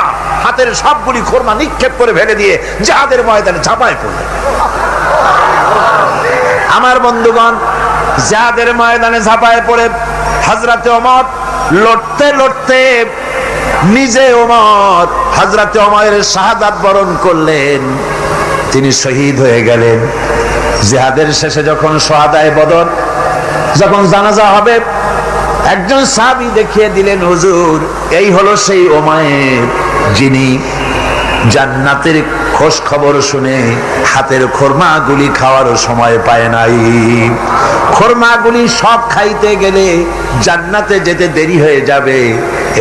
হাতের সবগুলি খোরমা নিক্ষেপ করে ফেলে দিয়ে জিহাদের ময়দানে ঝাঁপায় পড়বে। আমার বন্ধুগণ, জিহাদের ময়দানে ঝাঁপায় পড়ে হযরতে ওমর লড়তে লড়তে নিজে ওমর হযরতে ওমরের শাহাদাত বরণ করলেন, তিনি শহীদ হয়ে গেলেন। জিহাদের শেষে যখন শুহাদায়ে বদর যখন জানাজা হবে, একজন সাহাবী দেখিয়ে দিলেন, হুজুর এই হলো সেই ওমর যিনি জান্নাতের খোঁজ খবর শুনে হাতের খোরমাগুলি খাওয়ার সময় পায় নাই। খোরমাগুলি সব খাইতে গেলে জান্নাতে যেতে দেরি হয়ে যাবে,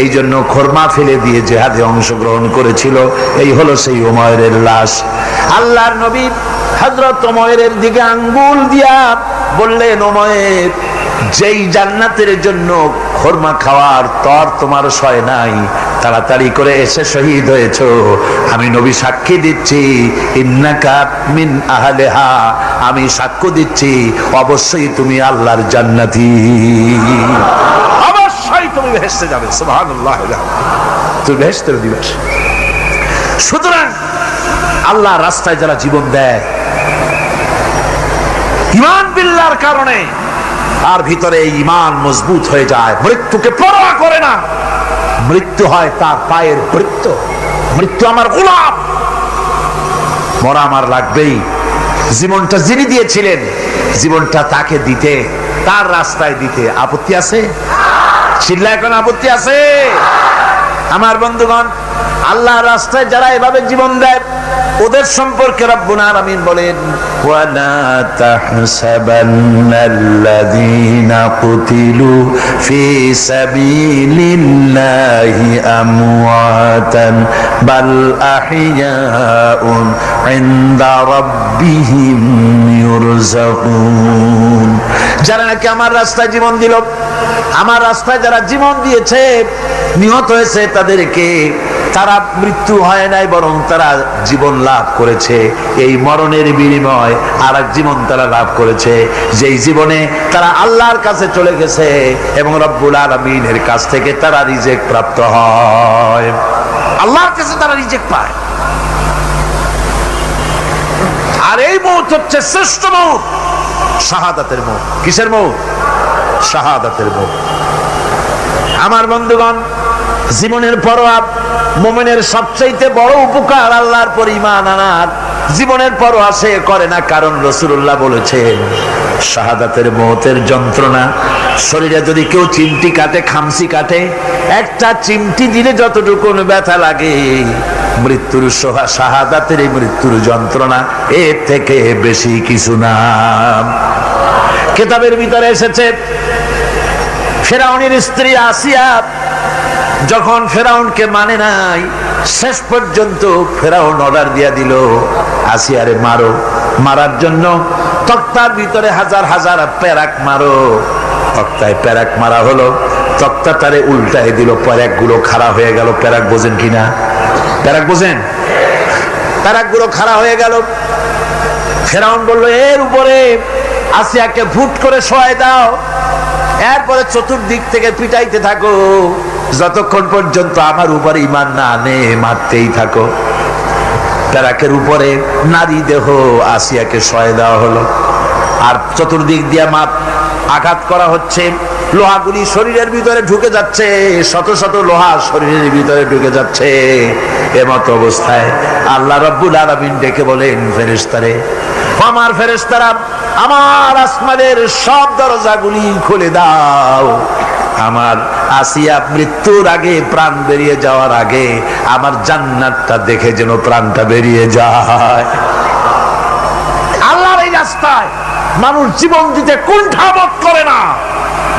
এই জন্য খোরমা ফেলে দিয়ে জিহাদে অংশগ্রহণ করেছিল। এই হলো সেই ওমরের লাশ। আল্লাহর নবী হযরত ওমরের দিকে আঙ্গুল দিয়া বললেন, ওমর, যেই জান্নাতের জন্য খোরমা খাওয়ার তর তোমার সয় নাই, তাড়াতাড়ি করে এসে শহীদ হয়েছো। আমি নবী সাক্ষী দিচ্ছি, ইন্নাকা মিন আহলিহা, আমি সাক্ষ্য দিচ্ছি অবশ্যই তুমি আল্লাহর জান্নাতি, অবশ্যই তুমি বেহেশতে যাবে। সুবহানাল্লাহ, তুমি বেহেশতের অধিবাসী। সুতরাং আল্লাহর রাস্তায় যারা জীবন দেয় ঈমান বিল্লাহর কারণে, তার ভিতরে ঈমান মজবুত হয়ে যায়, মৃত্যুকে পরোয়া করে না। মৃত্যু হয় তার পায়ের বৃত্ত, মৃত্যু আমার গোলাম, মরা আমার লাগবেই। জীবনটা যিনি দিয়েছিলেন, জীবনটা তাকে দিতে, তার রাস্তায় দিতে আপত্তি আছে? চিল্লা, এখন আপত্তি আছে? আমার বন্ধুগণ, আল্লাহর রাস্তায় যারা এভাবে জীবন দেয়, ওদের সম্পর্কে রব্বুল আলামিন বলেন, ওয়ালা তাহসাবান্নাল্লাযীনা কুতিলু ফি সাবিলিল্লাহি আমওয়াতান বাল আহইয়াউন ইনদা রাব্বিহিম ইউরযাকুন। যারা নাকি আমার রাস্তায় জীবন দিল, আমার রাস্তায় যারা জীবন দিয়েছে, নিহত হয়েছে, তাদেরকে তারা মৃত্যু হয় নাই, বরং তারা জীবন লাভ করেছে। এই মরণের বিনিময় আর এক জীবন তারা লাভ করেছে, যেই জীবনে তারা আল্লাহর কাছে চলে গেছে এবং রব্বুল আলামিনের কাছ থেকে তারা রিজেক প্রাপ্ত হয়। আল্লাহর কাছে তারা রিজেক পায়। আর এই মৌত হচ্ছে শ্রেষ্ঠ মৌত, শাহাদাতের মৌত। কিসের মৌত? শাহাদাতের মৌত। আমার বন্ধুগণ, জীবনের পরোয়া মুমিনের সবচেয়ে বড় উপকার আল্লাহর পর ঈমান আনার। জীবনের পরোয়া সে করে না, কারণ রাসূলুল্লাহ বলেছেন, শাহাদাতের মওতের যন্ত্রণা, শরীরে যদি কেউ চিমটি কাটে, খামসি কাটে, একটা চিমটি দিলে যতটুকু ব্যথা লাগে, মৃত্যুর শাহাদাতের এই মৃত্যুর যন্ত্রণা এর থেকে বেশি কিছু না। কিতাবের ভিতরে এসেছে, ফেরাউনের স্ত্রী আসিয়া যখন ফেরাউনকে মানে নাই, শেষ পর্যন্ত ফেরাউন অর্ডার দিয়া দিল, আসিয়ারে মারো। মারার জন্য তক্তার ভিতরে হাজার হাজার প্যারাক মারো। তক্তায় প্যারাক মারা হলো, তক্তা তারে উল্টায় দিল, প্যারাক গুলো খাড়া হয়ে গেল। প্যারাক বোঝেন কিনা? প্যারাক বোঝেন? প্যারাক গুলো খাড়া হয়ে গেল। ফেরাউন বলল, এর উপরে আসিয়াকে ভুট করে শোয়াই দাও, এরপরে চতুর্দিক থেকে পিটাইতে থাকো, যতক্ষণ পর্যন্ত আমার উপরে ঈমান না আনে মারতেই থাকো। প্যারাকের উপরে নারী দেহ আসিয়াকে শোয়াই দেওয়া হলো, আর চতুর্দিক দিয়ে আঘাত করা হচ্ছে। লোহাগুলি শরীরের ভিতরে ঢুকে যাচ্ছে, শত শত লোহা শরীরের ভিতরে ঢুকে যাচ্ছে। এমত অবস্থায় আল্লাহ রাব্বুল আলামিন ডেকে বলেন, ফেরেশতারে, আমার ফেরেশতারা, আমার আসমানের সব দরজাগুলি খুলে দাও। আমার আসিয়া মৃত্যুর আগে, প্রাণ বেরিয়ে যাওয়ার আগে, আমার জান্নাতটা দেখে যেন প্রাণটা বেরিয়ে যায়। আল্লাহর এই রাস্তায় মানুষ জীবন দিতে কুণ্ঠাবোধ করে না।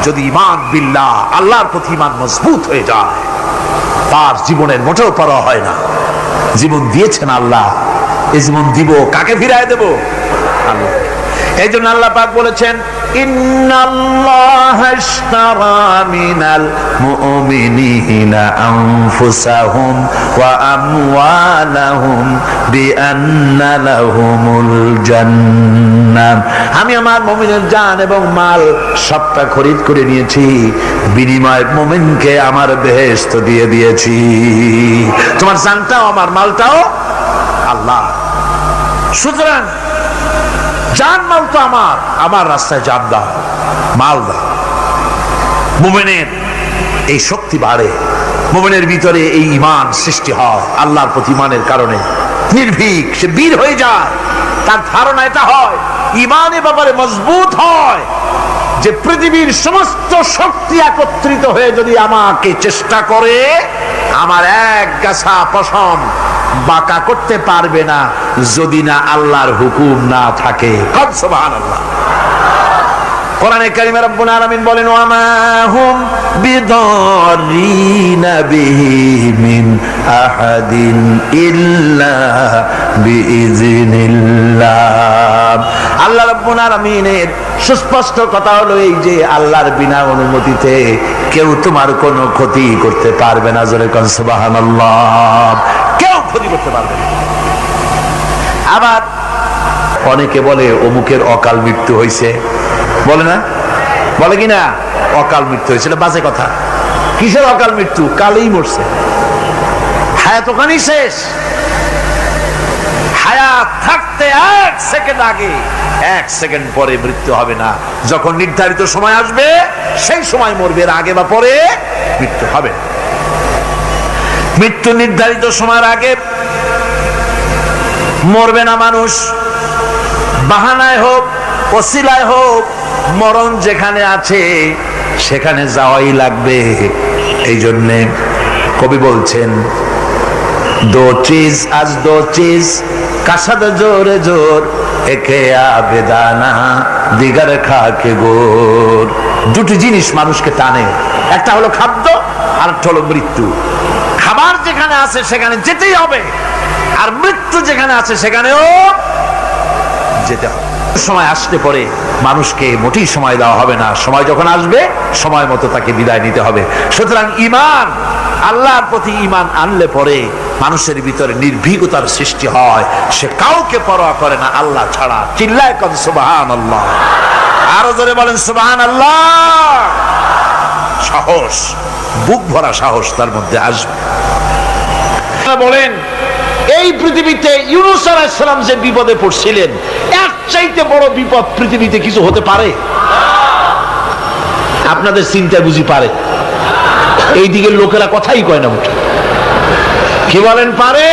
যদি ঈমান বিল্লাহ, আল্লাহর প্রতি ঈমান মজবুত হয়ে যায়, তার জীবনের মোটেও পরোয়া হয় না। জীবন দিয়েছেন আল্লাহ, এই জীবন দিব, কাকে ফিরায় দেব? আল্লাহ। এই জন্য আল্লাহ পাক বলেছেন, ইন্নাল্লাহা আশতারা মিনাল মুমিনিনা আনফুসাহুম ওয়া আমওয়ালাহুম বিআন্না লাহুমুল জান্নাহ। আমি আমার মুমিনের জান এবং মাল সবটা খরিদ করে নিয়েছি, বিনিময়ে মুমিনকে আমার বেহেশত দিয়ে দিয়েছি। তোমার জানটাও আমার মালটাও আল্লাহ। সুতরাং জান মাল তো আমার রাস্তায় জান দাও, মাল দাও। মুমিনের এই শক্তি বাড়ে, মুমিনের ভিতরে এই ঈমান সৃষ্টি হয় আল্লাহর প্রতি ঈমানের কারণে। নির্ভীক সে বীর হয়ে যায়, তার ধারণা এটা হয়, ঈমানের ব্যাপারে মজবুত হয় যে পৃথিবীর সমস্ত শক্তি একত্রিত হয়ে যদি আমাকে চেষ্টা করে, আমার এক গাছা পশম বাঁকা করতে পারবে না যদি না আল্লাহর হুকুম না থাকে। সুবহানাল্লাহ। কোরআনে কারিমে রব্বুল আলামিন বলেন, ওয়া মা হুম বিদারিনা বিহি মিন আহাদিন ইল্লা বিইজনিল্লাহ। আল্লাহ রব্বুল আলামিনের সুস্পষ্ট কথা হলো এই যে আল্লাহর বিনা অনুমতিতে কেউ তোমার কোনো ক্ষতি করতে পারবে না। জোরে কোন সুবহানাল্লাহ। কেউ ক্ষতি করতে পারবে না। আবার অনেকে বলে অমুকের অকাল মৃত্যু হয়েছে, বলে না? বলে কি না? অকাল মৃত্যু হয়েছে, বাজে কথা। কিসের অকাল মৃত্যু? কালেই মরছে, হায়াত ওখানেই শেষ। হায়াত থাকতে এক সেকেন্ড আগে, এক সেকেন্ড পরে মৃত্যু হবে না। যখন নির্ধারিত সময় আসবে সেই সময় মরবে, এর আগে বা পরে মৃত্যু হবে। মৃত্যু নির্ধারিত সময়ের আগে মরবে না মানুষ। বাহানায় হোক, ওসিলায় হোক, মরণ যেখানে আছে সেখানে যাওয়াই লাগবে। এই জন্যে কবি বলছেন, দো চিজ আজ দো চিজ কাসাদ জোরে জোর একে আবেদানা দিগার খাকে গোর। দুটি জিনিস মানুষকে টানে, একটা হলো খাদ্য আর একটা হলো মৃত্যু। খাবার যেখানে আছে সেখানে যেতেই হবে, আর মৃত্যু যেখানে আছে সেখানেও যেতে হবে। সময় আসতে পরে মানুষকে মোটেই সময় দেওয়া হবে না। সময় যখন আসবে সময় মতো তাকে বিদায় নিতে হবে। সুতরাং ঈমান, আল্লাহর প্রতি ঈমান আনলে পরে মানুষের ভিতরে নির্ভীকতার সৃষ্টি হয়, সে কাউকে পরোয়া করে না আল্লাহ ছাড়া। চিল্লায় কোন সুবহানাল্লাহ। আরো জোরে বলেন সুবহানাল্লাহ। সাহস, বুক ভরা সাহস তার মধ্যে আসবে। বলেন, এই পৃথিবীতে ইউনূস আলাইহিস সালাম যে বিপদে পড়ছিলেন, এর চাইতে বড় বিপদ পৃথিবীতে কিছু হতে পারে? আপনাদের চিন্তা বুঝি পারে? এই দিকের লোকেরা কথাই কয় না মুখে। কি বলেন, পারে?